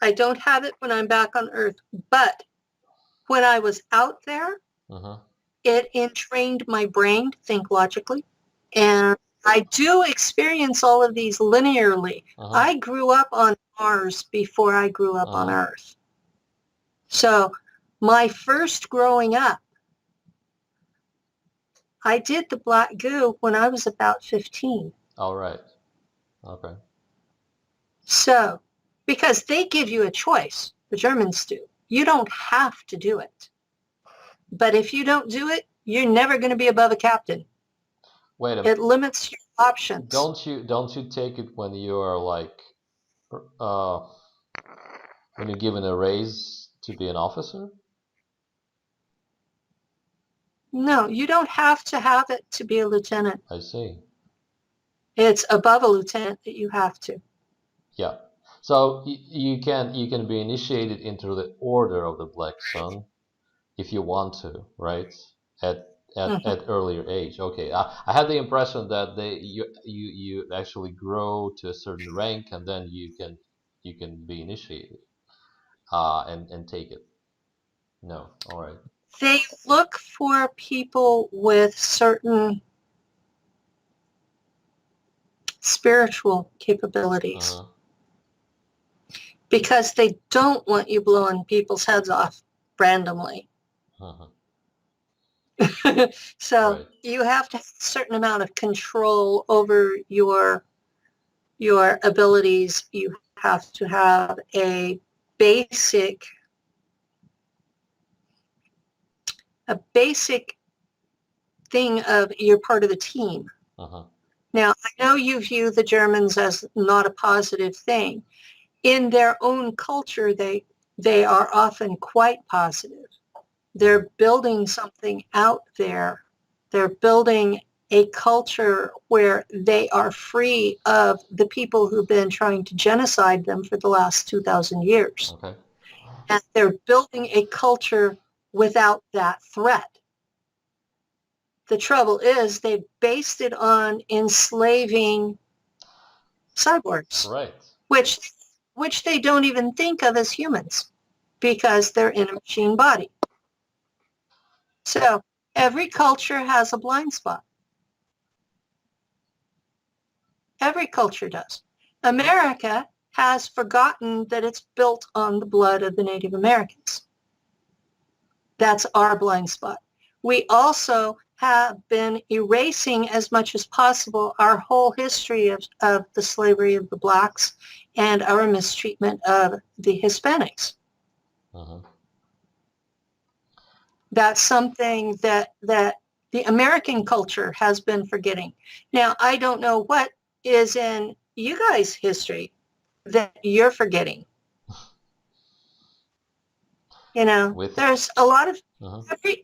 I don't have it when I'm back on Earth, but when I was out there, Uh-huh. it entrained my brain to think logically. And I do experience all of these linearly. I grew up on Mars before I grew up on Earth. So my first growing up, I did the black goo when I was about 15. All right. Okay. So, because they give you a choice, the Germans do. You don't have to do it. But if you don't do it, you're never going to be above a captain. Wait a minute. It limits your options. Don't you take it when you are like when you're given a raise to be an officer? No, you don't have to have it to be a lieutenant. I see. It's above a lieutenant that you have to. Yeah. So you can be initiated into the Order of the Black Sun if you want to, right? At earlier age. Okay. I had the impression that you actually grow to a certain rank and then you can be initiated and take it. No. All right. They look for people with certain spiritual capabilities because they don't want you blowing people's heads off randomly. So Right. you have to have a certain amount of control over your abilities. You have to have a basic thing of you're part of the team. Now, I know you view the Germans as not a positive thing. In their own culture, they are often quite positive. They're building something out there. They're building a culture where they are free of the people who've been trying to genocide them for the last 2,000 years. Okay. And they're building a culture without that threat. The trouble is they've based it on enslaving cyborgs, Right. which they don't even think of as humans because they're in a machine body. So every culture has a blind spot. Every culture does. America has forgotten that it's built on the blood of the Native Americans. That's our blind spot. We also have been erasing as much as possible our whole history of the slavery of the blacks and our mistreatment of the Hispanics. That's something that the American culture has been forgetting. Now, I don't know what is in you guys' history that you're forgetting. You know, there's a lot of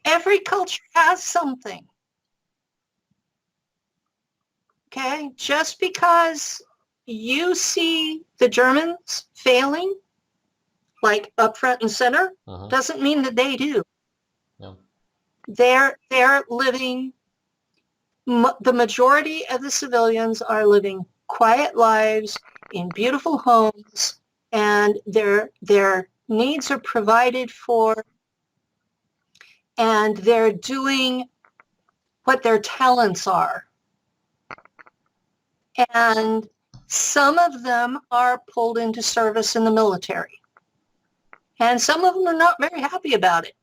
every culture has something. Okay, just because you see the Germans failing, like up front and center, doesn't mean that they do. No. They're living. The majority of the civilians are living quiet lives in beautiful homes, and their needs are provided for, and they're doing what their talents are. And some of them are pulled into service in the military. And some of them are not very happy about it.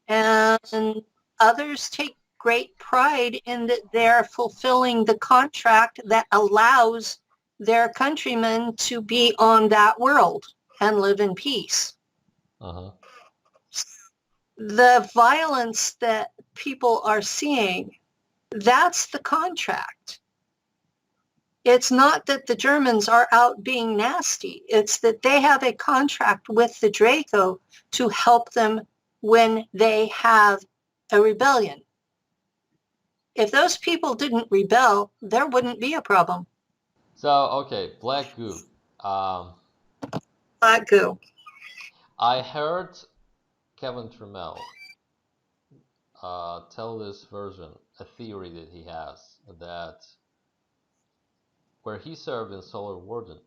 And others take great pride in that they're fulfilling the contract that allows their countrymen to be on that world and live in peace. The violence that people are seeing, that's the contract. It's not that the Germans are out being nasty. It's that they have a contract with the Draco to help them when they have a rebellion. If those people didn't rebel, there wouldn't be a problem. So, okay, black goo. Black goo. I heard Kevin Trammell tell this version, a theory that he has, that where he served in Solar Warden,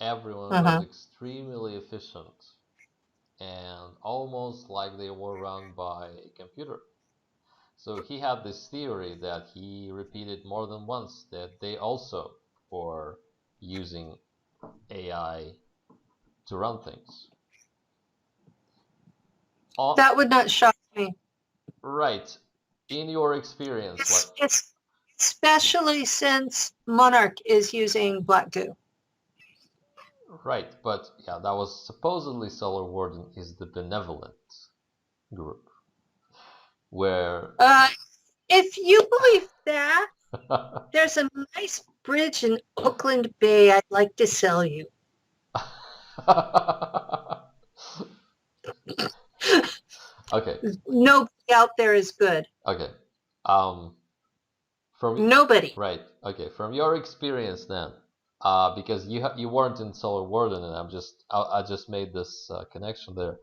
everyone was extremely efficient and almost like they were run by a computer. So he had this theory that he repeated more than once, that they also were using AI to run things. That would not shock me. Right. In your experience, It's especially since Monarch is using black goo. right, but yeah, that was supposedly Solar Warden is the benevolent group, where If you believe that, there's a nice bridge in Oakland Bay I'd like to sell you. Okay. Nobody out there is good. Okay. From Nobody. Right. Okay. From your experience then, because you weren't in Solar Warden, and I just made this connection there.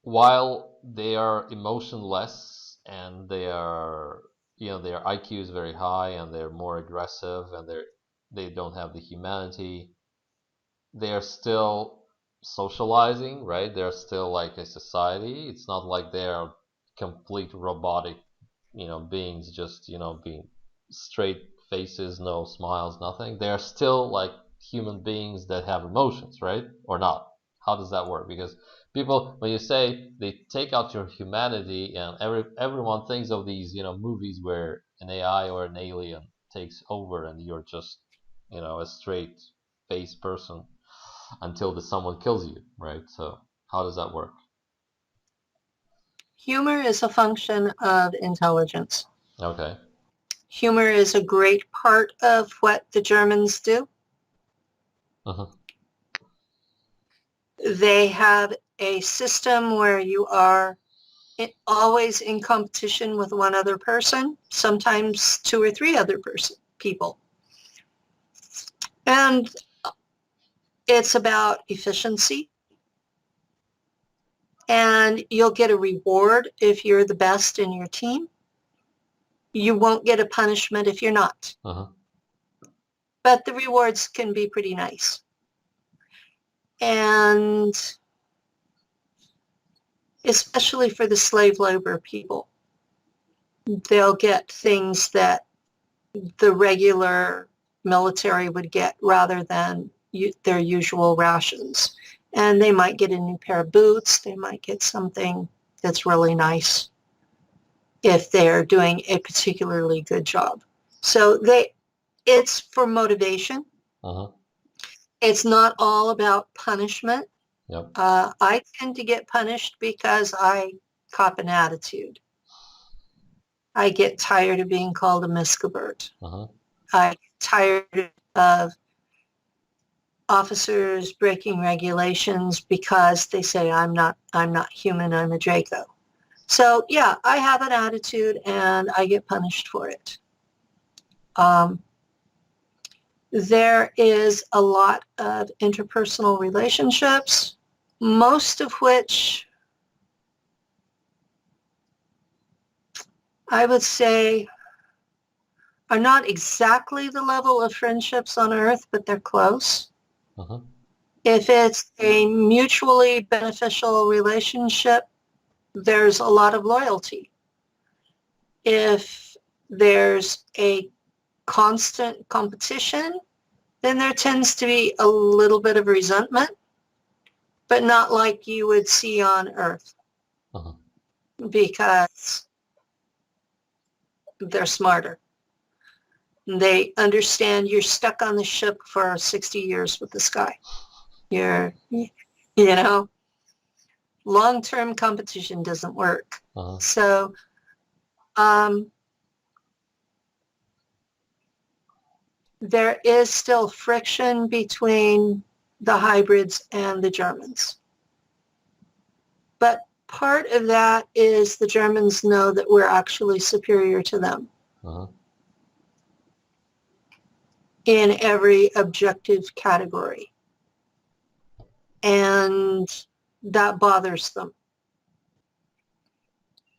While they are emotionless and their IQ is very high and they're more aggressive and they don't have the humanity, they're still socializing, right? They're still like a society. It's not like they're complete robotic, beings, just, being straight faces, no smiles, nothing. They're still like human beings that have emotions, right? Or not? How does that work? Because people, when you say they take out your humanity, and everyone thinks of these, movies where an AI or an alien takes over and you're just, a straight face person until someone kills you, right? So how does that work? Humor is a function of intelligence. Okay. Humor is a great part of what the Germans do. Uh-huh. They have a system where you are always in competition with one other person, sometimes two or three other people. And it's about efficiency. And you'll get a reward if you're the best in your team. You won't get a punishment if you're not. Uh-huh. But the rewards can be pretty nice. And especially for the slave labor people, they'll get things that the regular military would get rather than their usual rations. And they might get a new pair of boots. They might get something that's really nice if they're doing a particularly good job. So it's for motivation. Uh-huh. It's not all about punishment. Yep. I tend to get punished because I cop an attitude. I get tired of being called a miscavert. Uh-huh. I get tired of officers breaking regulations because they say I'm not human, I'm a Draco. So yeah, I have an attitude and I get punished for it. There is a lot of interpersonal relationships, most of which I would say are not exactly the level of friendships on Earth, but they're close. Uh-huh. If it's a mutually beneficial relationship, there's a lot of loyalty. If there's a constant competition, then there tends to be a little bit of resentment, but not like you would see on Earth. Uh-huh. Because they're smarter. They understand you're stuck on the ship for 60 years with this guy. Long-term competition doesn't work. Uh-huh. So, there is still friction between the hybrids and the Germans. But part of that is the Germans know that we're actually superior to them. Uh-huh. In every objective category. And that bothers them.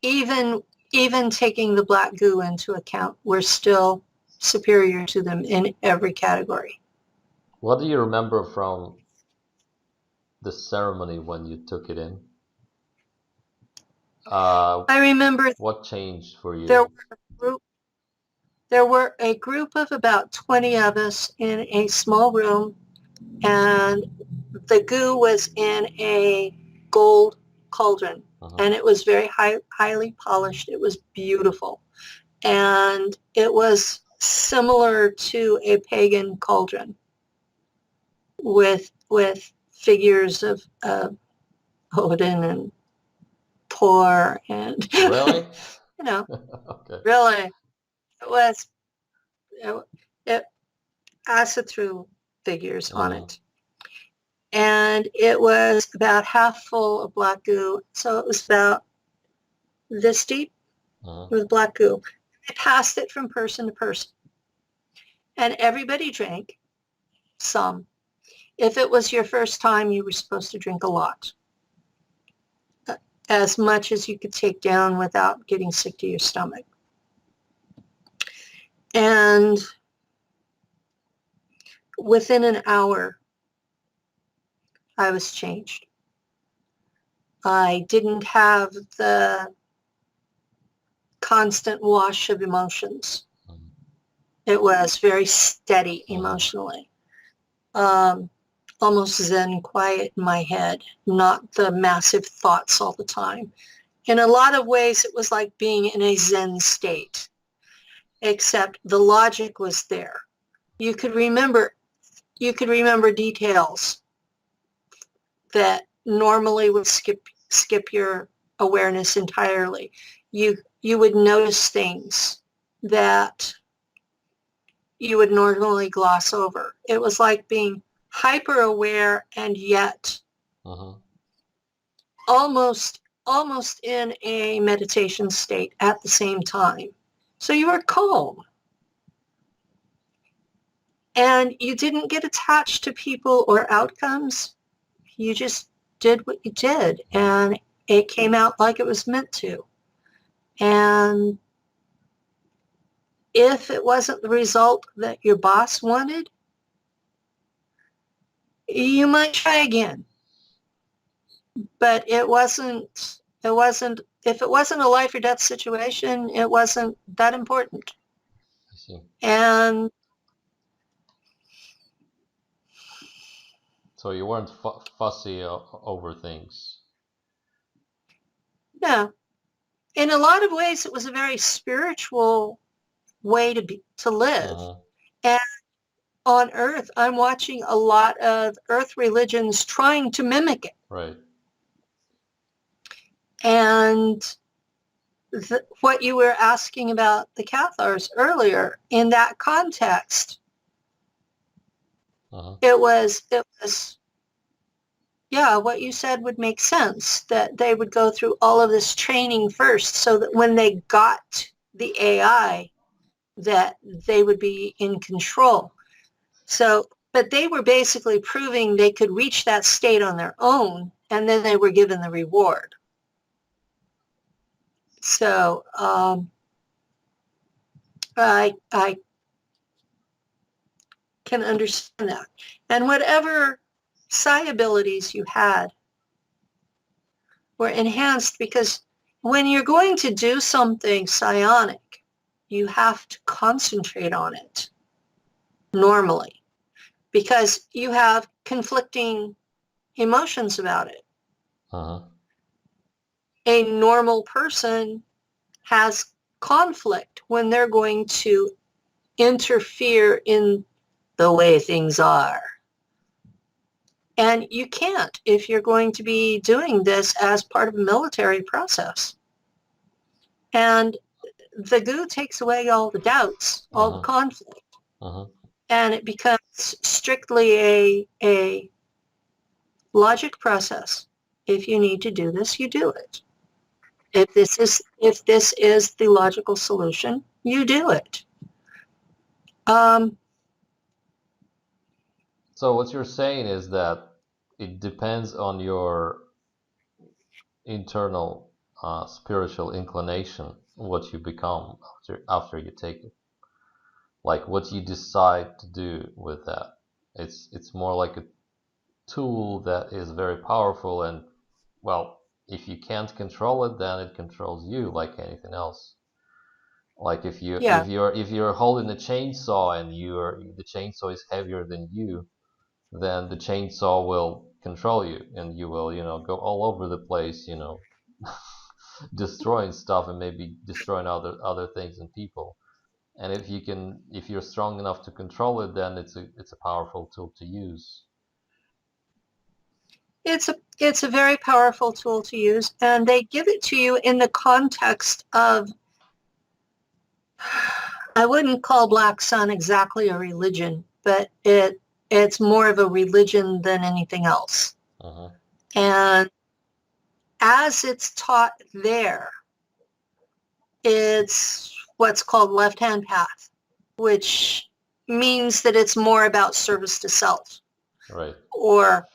Even taking the black goo into account, we're still superior to them in every category. What do you remember from the ceremony when you took it in? I remember What changed for there you? were a group, there were a group of about 20 of us in a small room, and the goo was in a gold cauldron, and it was very highly polished. It was beautiful, and it was similar to a pagan cauldron with figures of Odin and Thor, and Really? you know, Okay. really, it was it acid through figures on it. And it was about half full of black goo. So it was about this deep with black goo. I passed it from person to person. And everybody drank some. If it was your first time, you were supposed to drink a lot. As much as you could take down without getting sick to your stomach. And within an hour, I was changed. I didn't have the constant wash of emotions. It was very steady emotionally. Almost zen quiet in my head, not the massive thoughts all the time. In a lot of ways, it was like being in a zen state, except the logic was there. You could remember details that normally would skip your awareness entirely. You would notice things that you would normally gloss over. It was like being hyper aware and yet almost in a meditation state at the same time. So you were calm. And you didn't get attached to people or outcomes. You just did what you did, and it came out like it was meant to. And if it wasn't the result that your boss wanted, you might try again. But if it wasn't a life or death situation, it wasn't that important. I see. And so you weren't fussy over things. no, in a lot of ways, it was a very spiritual way to live. And on Earth, I'm watching a lot of Earth religions trying to mimic it. Right. And what you were asking about the Cathars earlier, in that context, it was, yeah, what you said would make sense, that they would go through all of this training first so that when they got the AI, that they would be in control. So, but they were basically proving they could reach that state on their own, and then they were given the reward. So I can understand that. And whatever psi abilities you had were enhanced, because when you're going to do something psionic, you have to concentrate on it normally, because you have conflicting emotions about it. A normal person has conflict when they're going to interfere in the way things are. And you can't if you're going to be doing this as part of a military process. And the goo takes away all the doubts, all the conflict. And it becomes strictly a logic process. If you need to do this, you do it. If this is the logical solution, you do it. So what you're saying is that it depends on your internal spiritual inclination, what you become after you take it, like what you decide to do with that. It's more like tool that is very powerful, and well, if you can't control it, then it controls you like anything else. Like if Yeah, you're holding a chainsaw and the chainsaw is heavier than you, then the chainsaw will control you, and you will, go all over the place, destroying stuff and maybe destroying other things and people. And if you're strong enough to control it, then it's a powerful tool to use. it's a very powerful tool to use, and they give it to you in the context of, I wouldn't call Black Sun exactly a religion, but it's more of a religion than anything else. Uh-huh. And as it's taught there, it's what's called left-hand path, which means that it's more about service to self, Right. or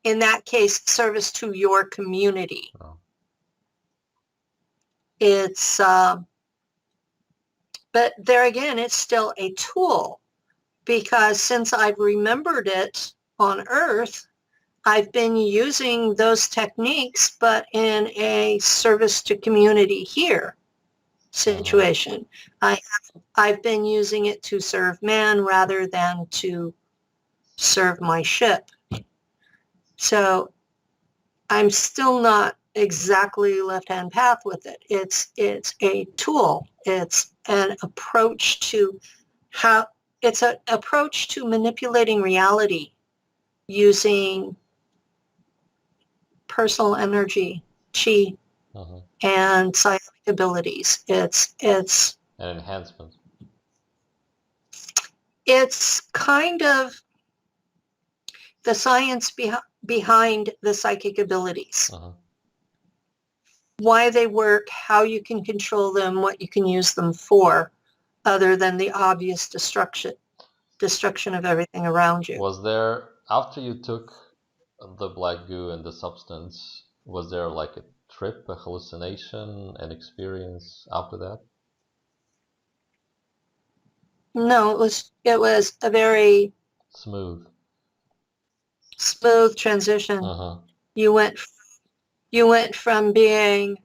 in that case, service to your community. Oh. It's, but there again, it's still a tool, because since I've remembered it on Earth, I've been using those techniques, but in a service to community here situation. I've been using it to serve man rather than to serve my ship. So I'm still not exactly left-hand path with it. It's a tool. It's an approach to approach to manipulating reality using personal energy, chi, Uh-huh. and psionic abilities. It's An enhancement. It's kind of the science behind the psychic abilities. Uh-huh. Why they work, how you can control them, what you can use them for, other than the obvious destruction of everything around you. Was there, after you took the black goo and the substance, was there like a trip, a hallucination, an experience after that? No, it was a very Smooth. smooth transition. Uh-huh. You went from being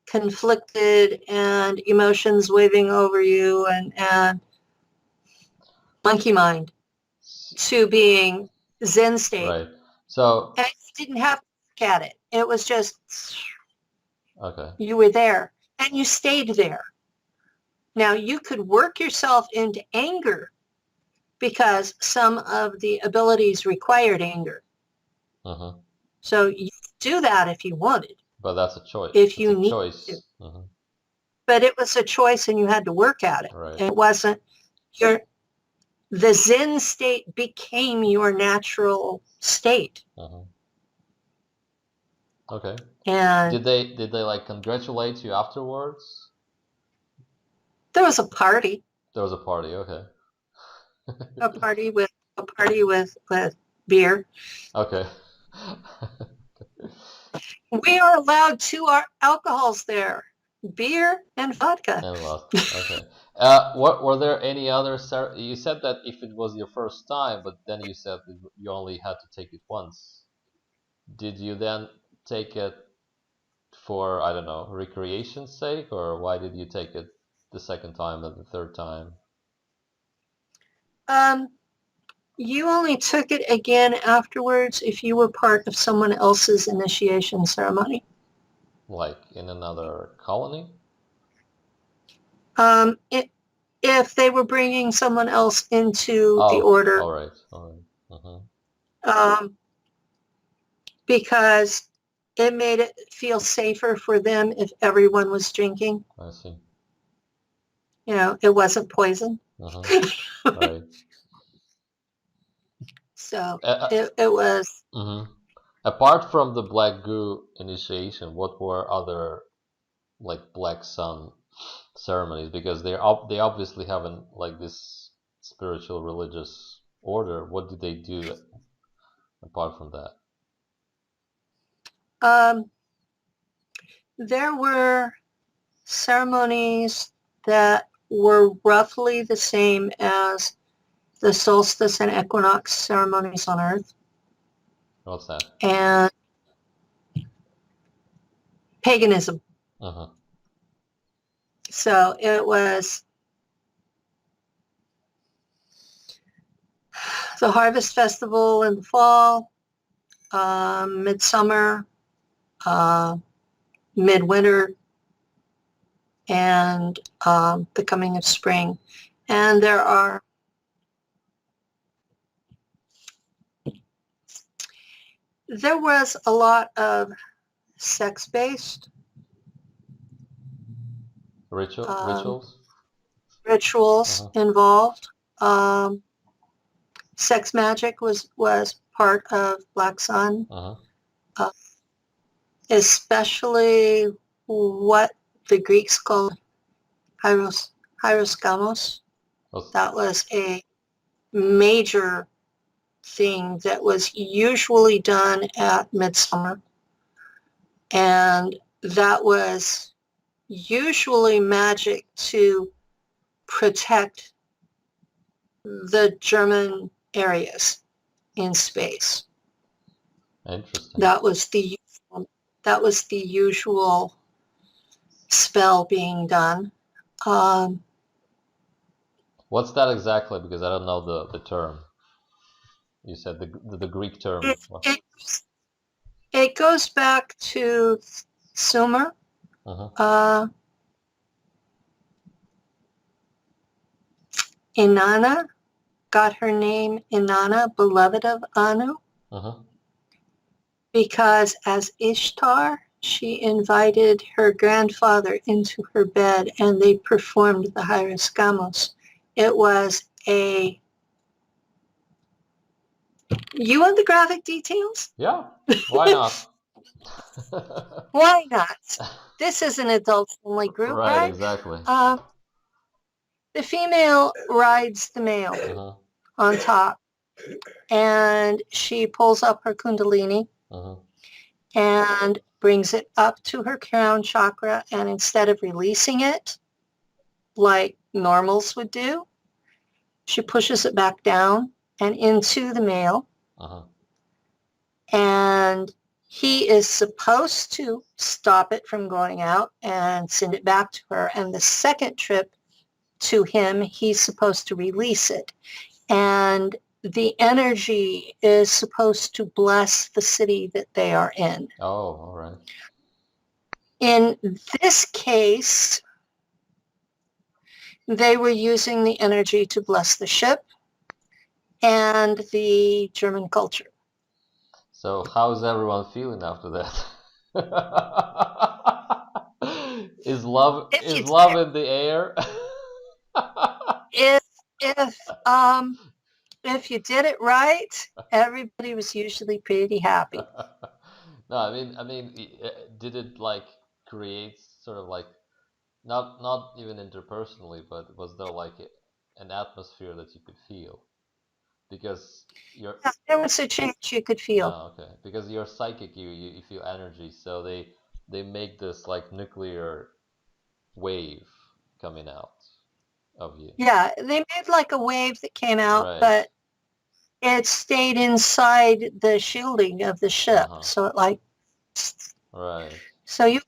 conflicted and emotions waving over you and monkey mind to being Zen state. Right. So, And you didn't have to look at it. It was just, okay. you were there and you stayed there. Now you could work yourself into anger because some of the abilities required anger. Uh-huh. So you could do that if you wanted. But that's a choice. If you It's a need choice. to. Uh-huh. But it was a choice and you had to work at it. Right. It wasn't the Zen state became your natural state. Uh-huh. Okay. And Did they like congratulate you afterwards? there was a party. There was a party, okay. a party with beer. Okay. We are allowed two alcohols there, beer and vodka. And lost. Okay. What were there any other? You said that if it was your first time, but then you said that you only had to take it once. Did you then take it for, I don't know, recreation's sake, or why did you take it the second time and the third time? You only took it again afterwards if you were part of someone else's initiation ceremony. Like in another colony? If they were bringing someone else into the Oh, order. all right, all right. Because it made it feel safer for them if everyone was drinking. I see. It wasn't poison. Right. So it was. Apart from the black goo initiation, what were other like black sun ceremonies? Because they obviously have like this spiritual religious order. What did they do apart from that? There were ceremonies that were roughly the same as the solstice and equinox ceremonies on Earth. What's that? and paganism. Uh-huh. So it was the harvest festival in the fall, midsummer, midwinter, and the coming of spring. And there was a lot of sex-based Rituals? rituals Uh-huh. involved. Sex magic was part of Black Sun, Uh-huh. especially what the Greeks called hieroskamos. That was a major thing that was usually done at midsummer, and that was usually magic to protect the German areas in space. Interesting. That was the usual spell being done. What's that exactly? Because I don't know the term. You said the Greek term. It, it goes back to Sumer. Uh-huh. Inanna got her name Inanna, beloved of Anu, Uh-huh. because as Ishtar, she invited her grandfather into her bed and they performed the hieroskamos. It was a... You want the graphic details? Yeah. Why not? Why not? This is an adult-only group, Right, right? exactly. The female rides the male Uh-huh. on top, and she pulls up her kundalini Uh-huh. and brings it up to her crown chakra, and instead of releasing it like normals would do, she pushes it back down and into the male. Uh-huh. And he is supposed to stop it from going out and send it back to her. And the second trip to him, he's supposed to release it. And the energy is supposed to bless the city that they are in. Oh, all right. In this case, they were using the energy to bless the ship and the German culture. So how's everyone feeling after that? Is love in the air? If if you did it right, everybody was usually pretty happy. No, I mean, did it like create sort of like not even interpersonally, but was there like an atmosphere that you could feel? Because you're Yeah, there was a change you could feel. oh, okay. Because you're psychic, you feel energy, so they make this like nuclear wave coming out of you. Yeah, they made like a wave that came out, Right. but it stayed inside the shielding of the ship. Uh-huh. So it like, Right. so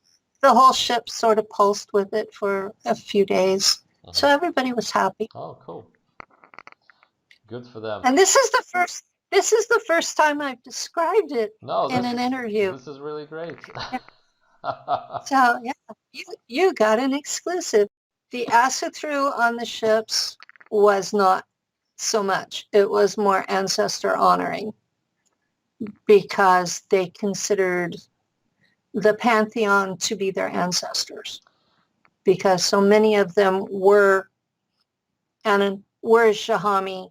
the whole ship sort of pulsed with it for a few days. Uh-huh. So everybody was happy. Oh, cool. Good for them. And this is the first time I've described it in an interview. This is really great. So yeah, you got an exclusive. The acid through on the ships was not so much. It was more ancestor honoring because they considered the pantheon to be their ancestors, because so many of them were Zha.a.mi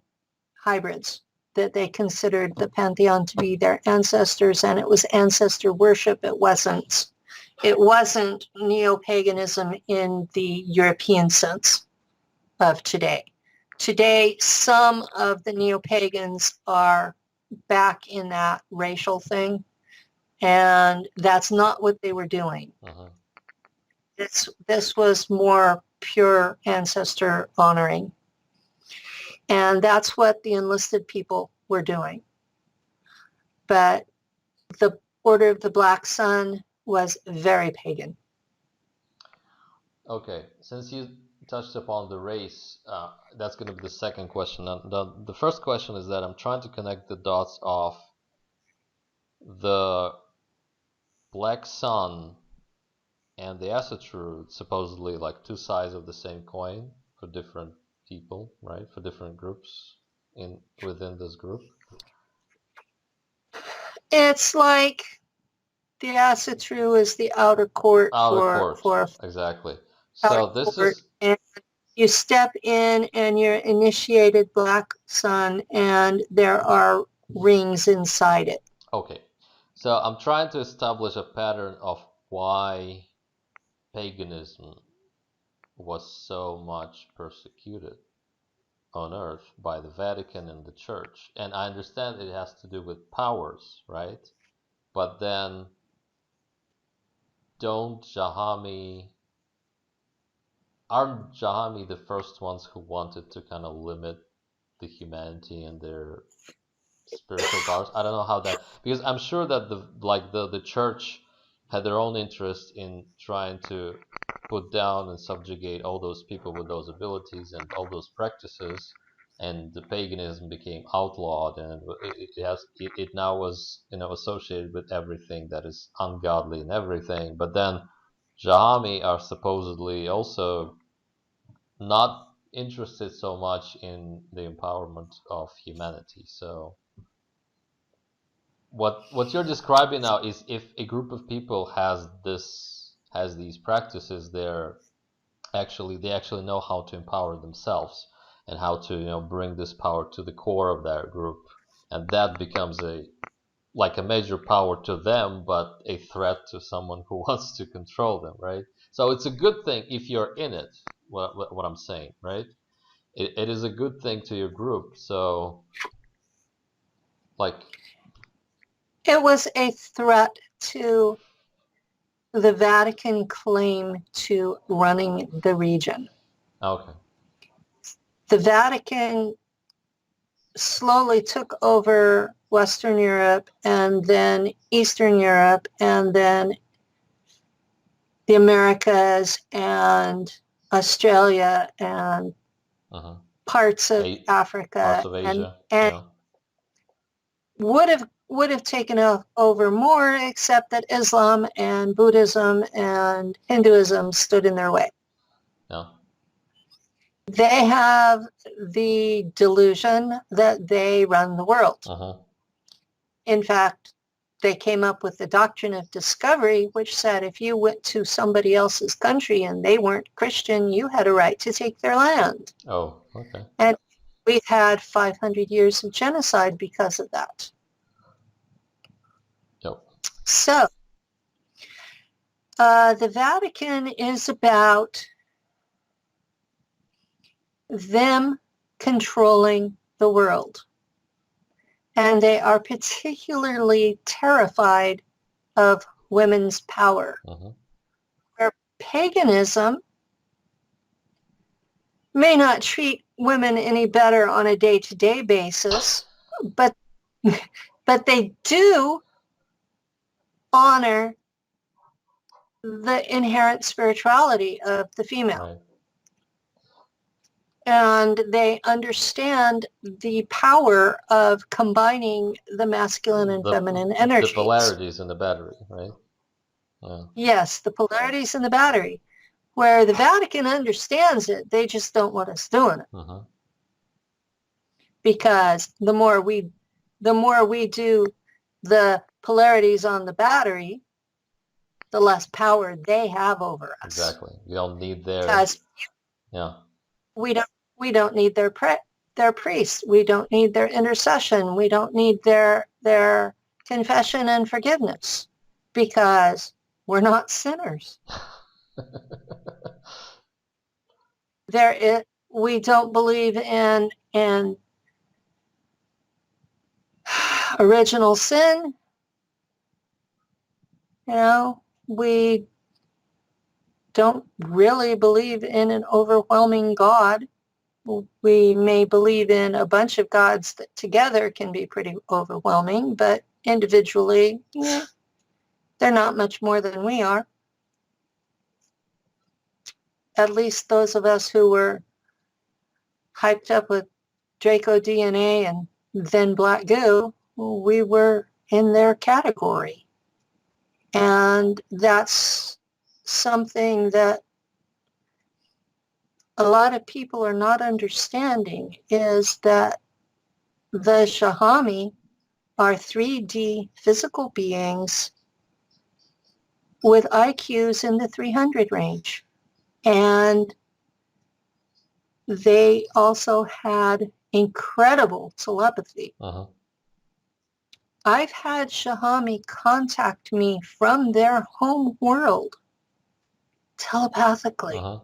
hybrids, that they considered the pantheon to be their ancestors, and it was ancestor worship. It wasn't neo-paganism in the European sense of today. Today, some of the neo-pagans are back in that racial thing, and that's not what they were doing. Uh-huh. This was more pure ancestor honoring. And that's what the enlisted people were doing. But the Order of the Black Sun was very pagan. Okay, since you touched upon the race, that's going to be the second question. And the first question is that I'm trying to connect the dots of the Black Sun and the ancestor, supposedly like two sides of the same coin for different people, right? For different groups within this group. It's like the acid true is the outer court for exactly. outer So this court, is and you step in and you're initiated Black Sun, and there are rings inside it. okay. So I'm trying to establish a pattern of why paganism was so much persecuted on earth by the Vatican and the church. And I understand it has to do with powers, right? But then don't Zha.a.mi aren't Zha.a.mi the first ones who wanted to kind of limit the humanity and their spiritual powers? I don't know how that, because I'm sure that the church had their own interest in trying to put down and subjugate all those people with those abilities and all those practices, and the paganism became outlawed, and it now was associated with everything that is ungodly and everything. But then Zha.a.mi are supposedly also not interested so much in the empowerment of humanity. So what you're describing now is if a group of people has these practices, they actually know how to empower themselves and how to bring this power to the core of their group, and that becomes a major power to them, but a threat to someone who wants to control them, right? So it's a good thing if you're in it. What I'm saying, right? It is a good thing to your group. So like It was a threat to the Vatican claim to running the region. okay. The Vatican slowly took over Western Europe and then Eastern Europe and then the Americas and Australia and parts of Africa, parts of Asia, and would have taken over more, except that Islam and Buddhism and Hinduism stood in their way. Yeah. They have the delusion that they run the world. In fact, they came up with the Doctrine of Discovery, which said if you went to somebody else's country and they weren't Christian, you had a right to take their land. Oh, okay. And we've had 500 years of genocide because of that. Yep. So, the Vatican is about them controlling the world. And they are particularly terrified of women's power. Where paganism may not treat women any better on a day-to-day basis, but they do honor the inherent spirituality of the female. Right. And they understand the power of combining the masculine and feminine energies. The polarities in the battery, right? Yeah. Yes, the polarities in the battery. Where the Vatican understands it, they just don't want us doing it. Because the more we do the polarities on the battery, the less power they have over us. Exactly. You don't need their. Because we don't need their priests. We don't need their intercession. We don't need their confession and forgiveness, because we're not sinners. We don't believe in original sin. We don't really believe in an overwhelming God. We may believe in a bunch of gods that together can be pretty overwhelming, but individually, yeah, they're not much more than we are. At least those of us who were hyped up with Draco DNA and then black goo, we were in their category. And that's something that a lot of people are not understanding, is that the Zha.a.mi are 3D physical beings with IQs in the 300 range. And they also had incredible telepathy. Uh-huh. I've had Zha.a.mi contact me from their home world telepathically. Uh-huh.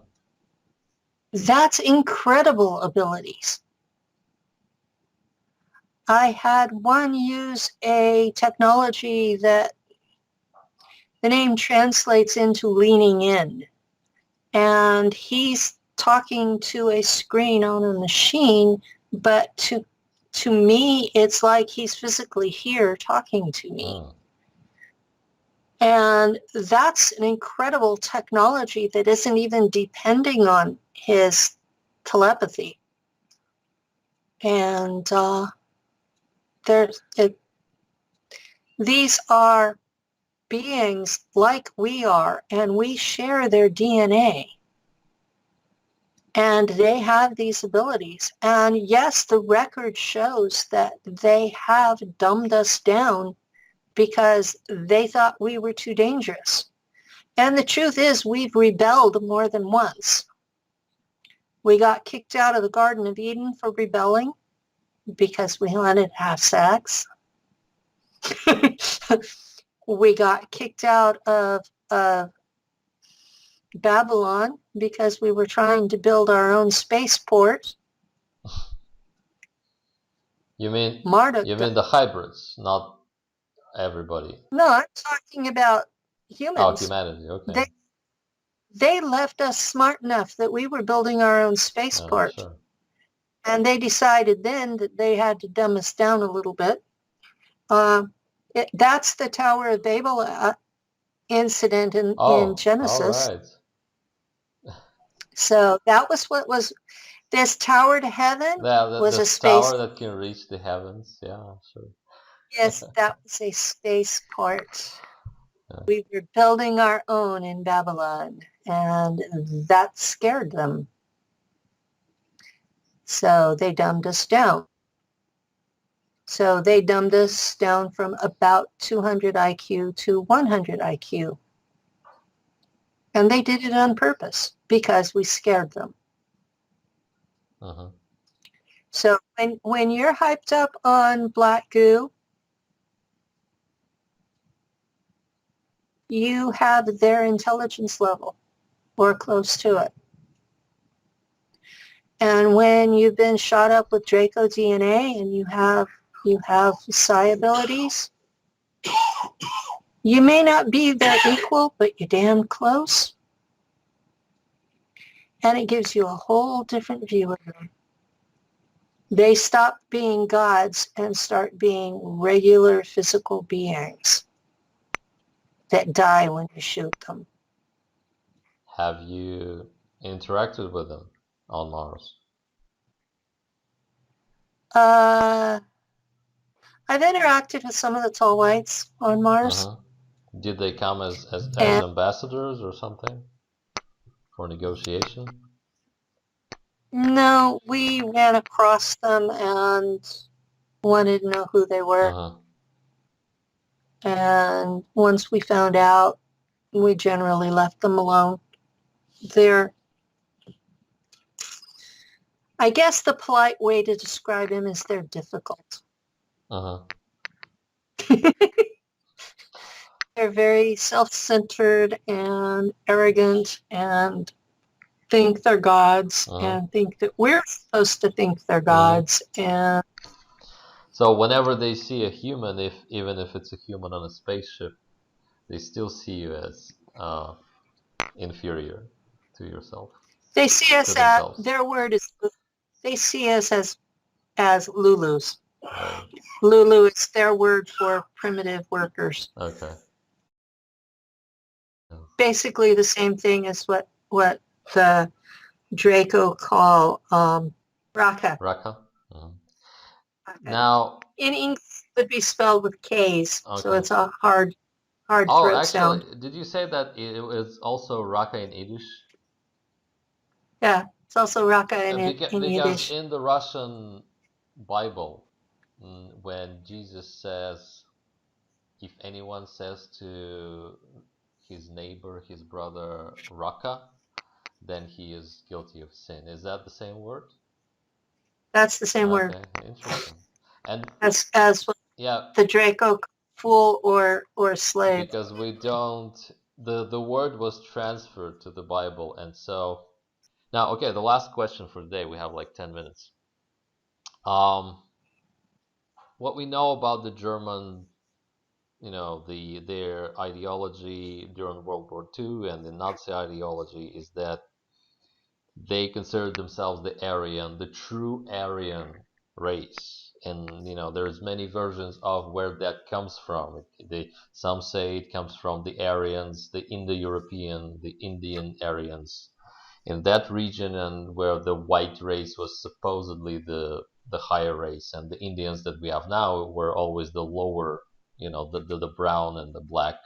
That's incredible abilities. I had one use a technology that the name translates into leaning in. And he's talking to a screen on a machine, but to me, it's like he's physically here talking to me. And that's an incredible technology that isn't even depending on his telepathy. And these are beings like we are, and we share their DNA. And they have these abilities. And yes, the record shows that they have dumbed us down because they thought we were too dangerous. And the truth is, we've rebelled more than once. We got kicked out of the Garden of Eden for rebelling because we wanted to have sex. We got kicked out of Babylon because we were trying to build our own spaceport. You mean Marduk the hybrids, not everybody? No, I'm talking about humans. Oh, humanity, okay. They left us smart enough that we were building our own spaceport. Sure. And they decided then that they had to dumb us down a little bit. That's the Tower of Babel incident in Genesis. All right. So that was what was this tower to heaven was a space tower that can reach the heavens. Yeah, sure. Yes, that was a spaceport. Yeah. We were building our own in Babylon, and that scared them. So they dumbed us down. So they dumbed us down from about 200 IQ to 100 IQ. And they did it on purpose because we scared them. Uh-huh. So when you're hyped up on black goo, you have their intelligence level or close to it. And when you've been shot up with Draco DNA and you have psi abilities, you may not be their equal, but you're damn close. And it gives you a whole different view of them. They stop being gods and start being regular physical beings that die when you shoot them. Have you interacted with them on Mars? I've interacted with some of the tall whites on Mars. Uh-huh. Did they come as ambassadors or something for negotiation? No, we ran across them and wanted to know who they were. Uh-huh. And once we found out, we generally left them alone. I guess the polite way to describe them is they're difficult. Uh-huh. They're very self-centered and arrogant and think they're gods and think that we're supposed to think they're gods. And so whenever they see a human, even if it's a human on a spaceship, they still see you as inferior to yourself. They see us their word is, they see us as Lulus. Right. Lulu is their word for primitive workers. Okay. Basically the same thing as what the Draco call Raka. Raka. Mhm. Raka. Now, In English it would be spelled with K's, so okay. it's a hard Oh, throat actually, sound. did you say that it was also Raka in Yiddish? Yeah, it's also Raka in Because Yiddish. in the Russian Bible, when Jesus says, if anyone says to his neighbor, his brother, Raka, then he is guilty of sin. Is that the same word? That's the same word Okay, interesting. And as yeah, the Draco fool or slave. because we don't, the word was transferred to the Bible, and so now, okay, the last question for today. We have like 10 minutes. Um, what we know about the German, their ideology during World War II and the Nazi ideology is that they consider themselves the Aryan, the true Aryan race. And there's many versions of where that comes from. Some say it comes from the Aryans, the Indo-European, the Indian Aryans in that region, and where the white race was supposedly the higher race, and the Indians that we have now were always the lower, the brown and the black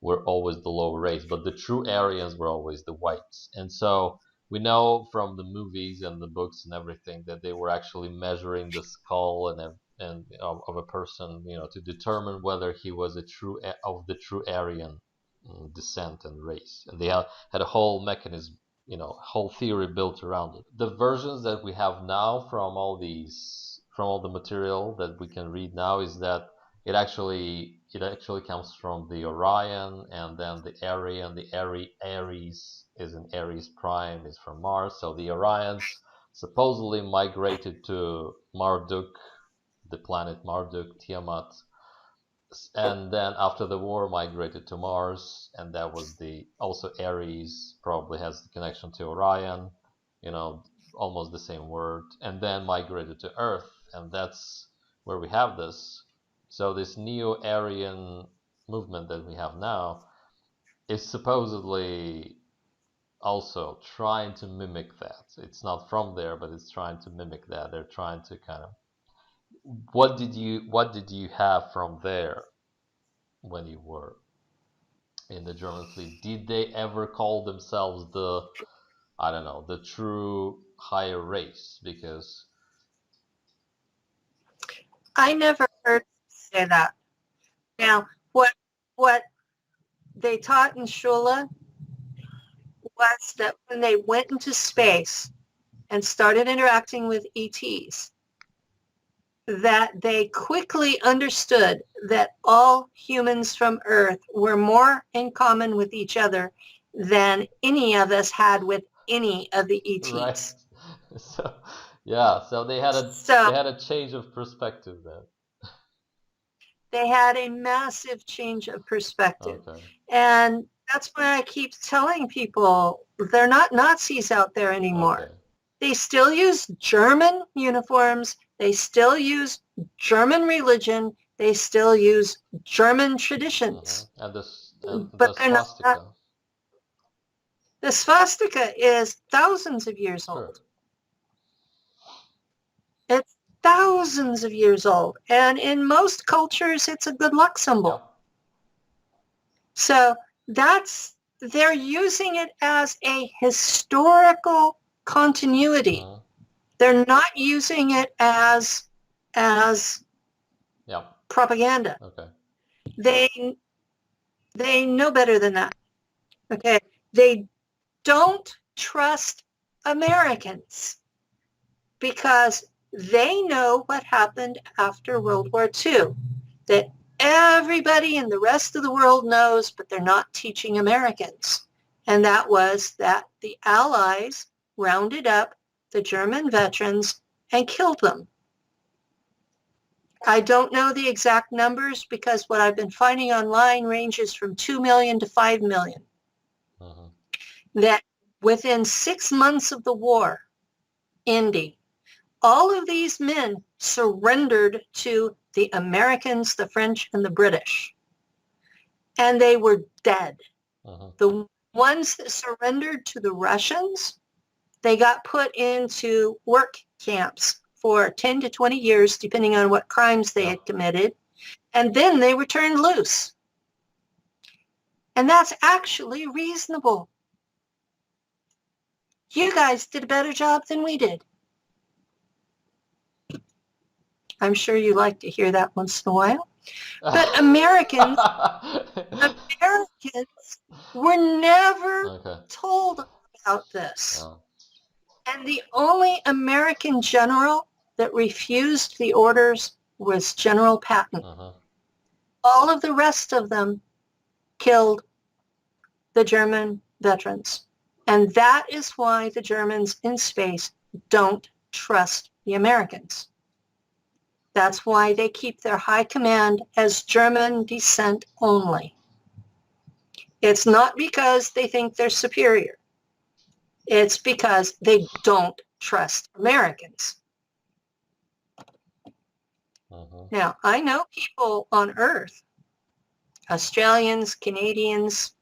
were always the lower race, but the true Aryans were always the whites. And so we know from the movies and the books and everything that they were actually measuring the skull and of a person, to determine whether he was of the true Aryan descent and race. And they had a whole mechanism, whole theory built around it. The versions that we have now from all the material that we can read now is that it actually comes from the Orion, and then the Aryan, the Aries is an Aries prime, is from Mars. So the Orions supposedly migrated to Marduk, the planet Marduk, Tiamat, and then after the war migrated to Mars, and that was also Aries probably has the connection to Orion, you know, almost the same word, and then migrated to Earth, and that's where we have this. So this Neo-Aryan movement that we have now is supposedly also trying to mimic that. It's not from there, but it's trying to mimic that. They're trying to kind of what did you have from there when you were in the German fleet? Did they ever call themselves I don't know, the true higher race? Because I never heard say that. Now, what they taught in Shula was that when they went into space and started interacting with ETs, that they quickly understood that all humans from Earth were more in common with each other than any of us had with any of the right, ETs. so yeah, so they had a So they had a change of perspective then. they had a massive change of perspective. Okay, And that's why I keep telling people they're not Nazis out there okay, anymore. They still use German uniforms. They still use German religion. They still use German traditions. and the But they're not. swastika, The swastika is thousands of years sure, old. It's thousands of years old. And in most cultures, it's a good luck yeah, symbol. So they're using it as a historical continuity. uh They're not using it as yeah, propaganda. okay, They they know better than that. Okay. They don't trust Americans because they know what happened after World War II, that everybody in the rest of the world knows, but they're not teaching Americans. And that was that the Allies rounded up the German veterans and killed them. I don't know the exact numbers because what I've been finding online ranges from 2 million to 5 million. uh That within 6 months of the war ending, all of these men surrendered to the Americans, the French, and the British. And they were dead. The ones that surrendered to the Russians, they got put into work camps for 10 to 20 years, depending on what crimes they had committed. And then they were turned loose. And that's actually reasonable. You guys did a better job than we did. I'm sure you like to hear that once in a while. But Americans were never told about this. And the only American general that refused the orders was General Patton. All of the rest of them killed the German veterans. And that is why the Germans in space don't trust the Americans. That's why they keep their high command as German descent only. It's not because they think they're superior. It's because they don't trust Americans. Now, I know people on Earth, Australians, Canadians,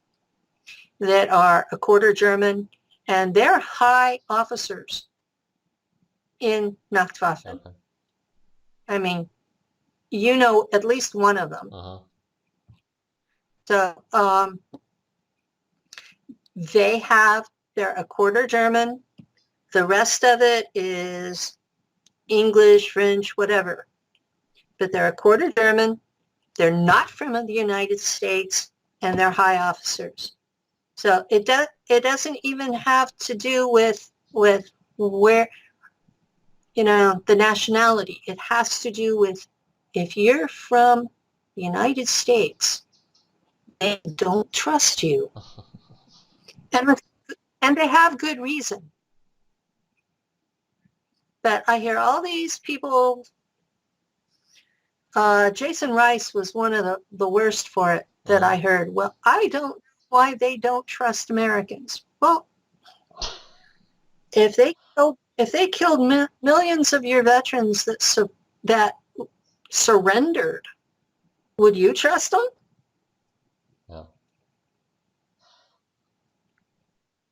that are a quarter German, and they're high officers in Nachtwaffen. I mean, you know at least one of them. So they're a quarter German. The rest of it is English, French, whatever. But they're a quarter German. They're not from the United States, and they're high officers. So it doesn't even have to do with where, the nationality. It has to do with if you're from the United States, they don't trust you. And they have good reason. But I hear all these people, Jason Rice was one of the worst for it that I heard. Well, I don't know why they don't trust Americans. Well, if they killed millions of your veterans that surrendered, would you trust them? Yeah.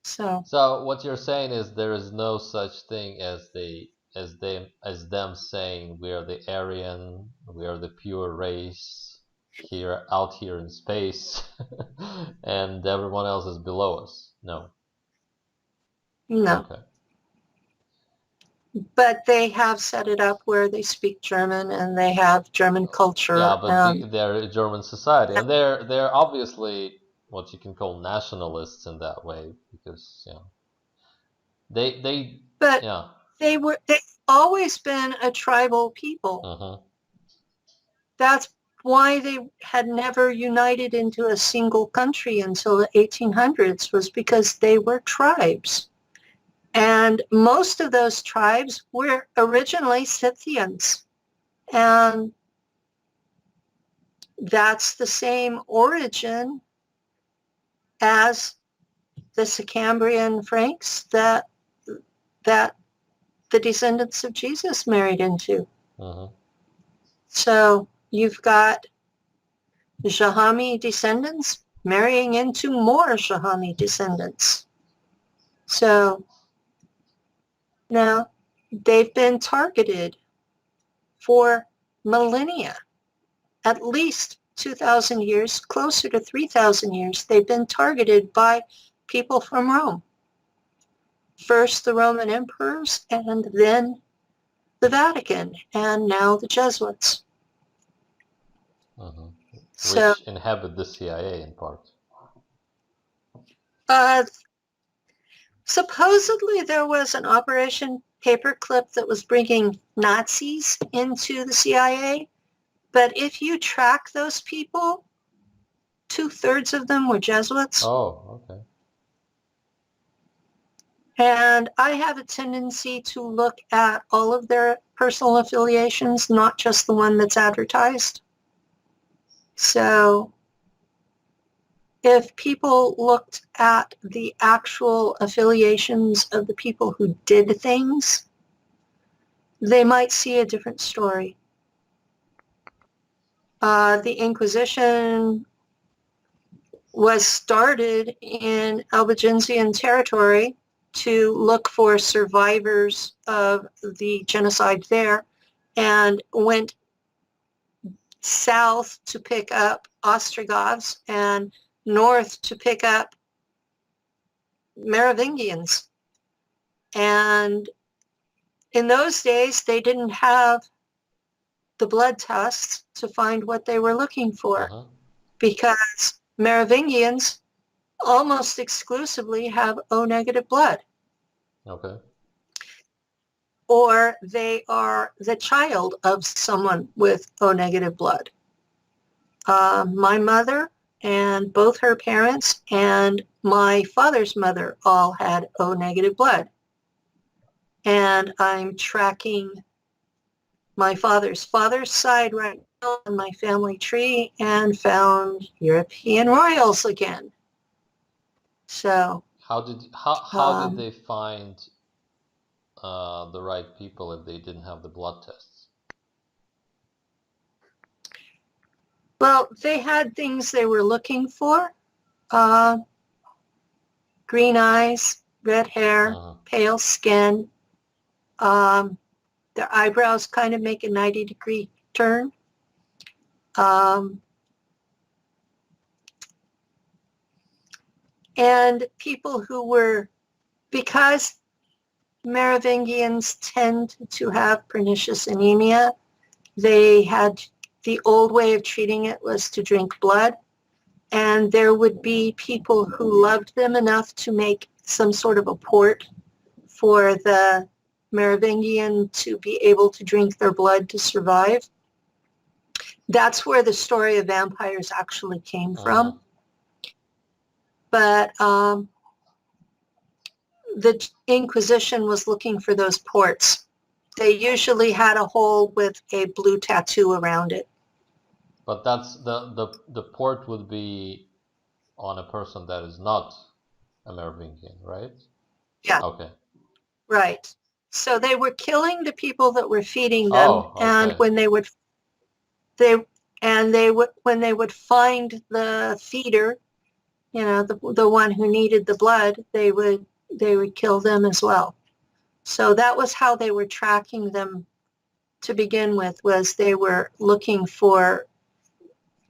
So what you're saying is there is no such thing as them saying we are the Aryan, we are the pure race out here in space, and everyone else is below us. No. Okay. But they have set it up where they speak German and they have German culture. Yeah, but they're a German society, and they're obviously what you can call nationalists in that way, because they've always been a tribal people. That's why they had never united into a single country until the 1800s, was because they were tribes. And most of those tribes were originally Scythians. And that's the same origin as the Sicambrian Franks that the descendants of Jesus married into. So you've got Zha.a.mi descendants marrying into more Zha.a.mi descendants. So now they've been targeted for millennia, at least 2,000 years, closer to 3,000 years. They've been targeted by people from Rome. First the Roman emperors, and then the Vatican, and now the Jesuits. Which inhabit the CIA in part. Supposedly there was an Operation Paperclip that was bringing Nazis into the CIA, but if you track those people, 2/3 of them were Jesuits. Oh, okay. And I have a tendency to look at all of their personal affiliations, not just the one that's advertised. So if people looked at the actual affiliations of the people who did things, they might see a different story. The Inquisition was started in Albigensian territory to look for survivors of the genocide there, and went south to pick up Ostrogoths and north to pick up Merovingians. And in those days, they didn't have the blood tests to find what they were looking for, because Merovingians almost exclusively have O negative blood. Okay. Or they are the child of someone with O negative blood. My mother and both her parents and my father's mother all had O negative blood. And I'm tracking my father's side right now on my family tree, and found European royals again. So how did they find the right people if they didn't have the blood tests? Well, they had things they were looking for. Green eyes, red hair, pale skin. Their eyebrows kind of make a 90-degree turn. And people who were, because Merovingians tend to have pernicious anemia, they had, the old way of treating it was to drink blood. And there would be people who loved them enough to make some sort of a port for the Merovingian to be able to drink their blood to survive. That's where the story of vampires actually came from. But the Inquisition was looking for those ports. They usually had a hole with a blue tattoo around it. But that's the port would be on a person that is not a Merovingian, right? Yeah. Okay. Right. So they were killing the people that were feeding them, and when they would find the feeder, you know, the one who needed the blood, they would kill them as well. So that was how they were tracking them to begin with, was they were looking for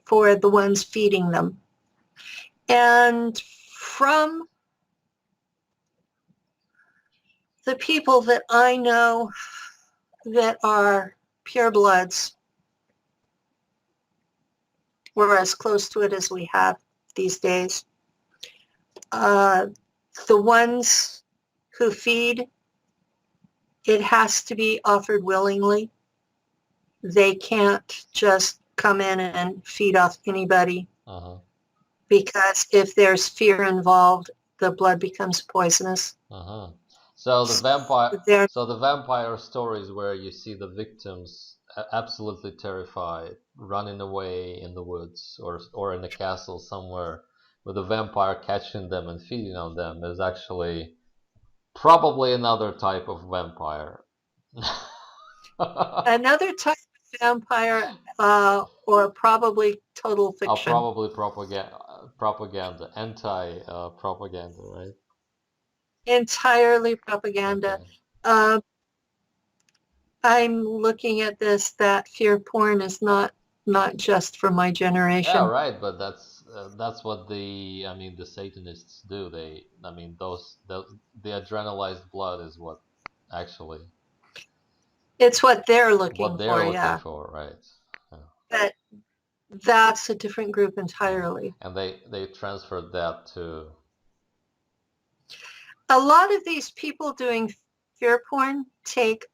the ones feeding them. And from the people that I know that are purebloods, we're as close to it as we have these days. The ones who feed, it has to be offered willingly. They can't just come in and feed off anybody, because if there's fear involved, the blood becomes poisonous. So the vampire stories where you see the victims absolutely terrified, running away in the woods or in a castle somewhere, with a vampire catching them and feeding on them, is actually probably another type of vampire. Another type of vampire, or probably total fiction. Probably propaganda, anti-propaganda, right? Entirely propaganda. Okay. I'm looking at this, that fear porn is not just for my generation. Yeah, right. But that's what the Satanists do. The adrenalized blood is what actually. It's what they're looking for, right? Yeah. But that's a different group entirely. And they transferred that to. A lot of these people doing fear porn take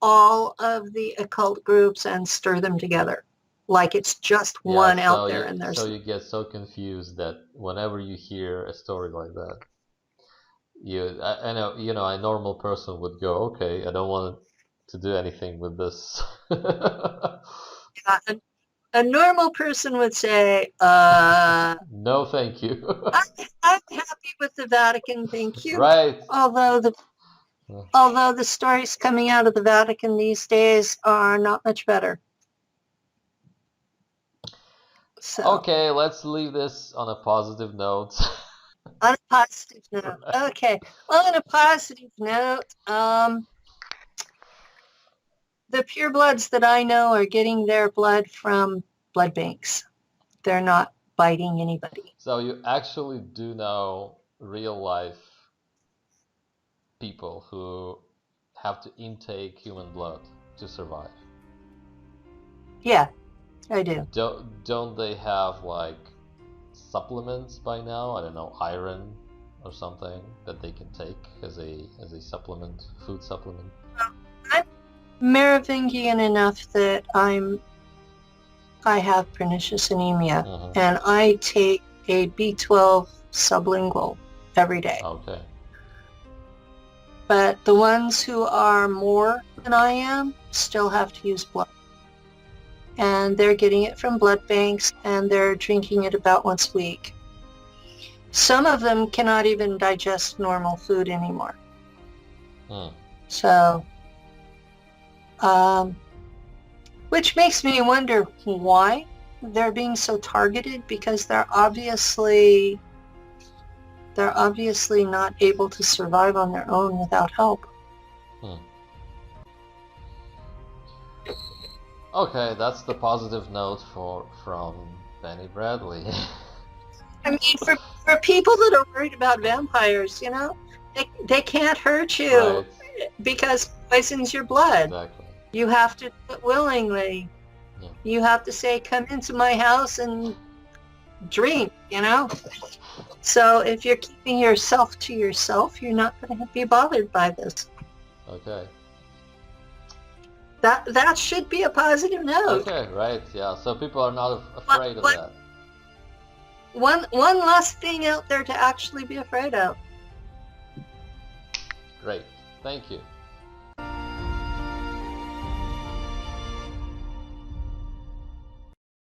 all of the occult groups and stir them together, like it's just one out there. And there's, so you get so confused that whenever you hear a story like that, I know, a normal person would go, okay, I don't want to do anything with this. Yeah, a normal person would say, no, thank you. I'm happy with the Vatican, thank you. Right. Although Although the stories coming out of the Vatican these days are not much better. So, Okay, let's leave this on a positive note. on a positive note. Okay. On a positive note, the purebloods that I know are getting their blood from blood banks. They're not biting anybody. So you actually do know real life people who have to intake human blood to survive. Yeah, I do. Don't they have like supplements by now? I don't know, iron or something that they can take as a supplement, food supplement. I'm Merovingian enough that I have pernicious anemia, and I take a B12 sublingual every day. Okay. But the ones who are more than I am still have to use blood. And they're getting it from blood banks, and they're drinking it about once a week. Some of them cannot even digest normal food anymore. So, which makes me wonder why they're being so targeted, because they're obviously not able to survive on their own without help. Okay, that's the positive note from Benny Bradley. I mean, for people that are worried about vampires, you know, they can't hurt you, right, because it poisons your blood. Exactly. You have to do it willingly. Yeah. You have to say, come into my house and drink, you know? So if you're keeping yourself to yourself, you're not going to be bothered by this. Okay. That should be a positive note. Okay, right, yeah. So people are not afraid of that. One last thing out there to actually be afraid of. Great. Thank you.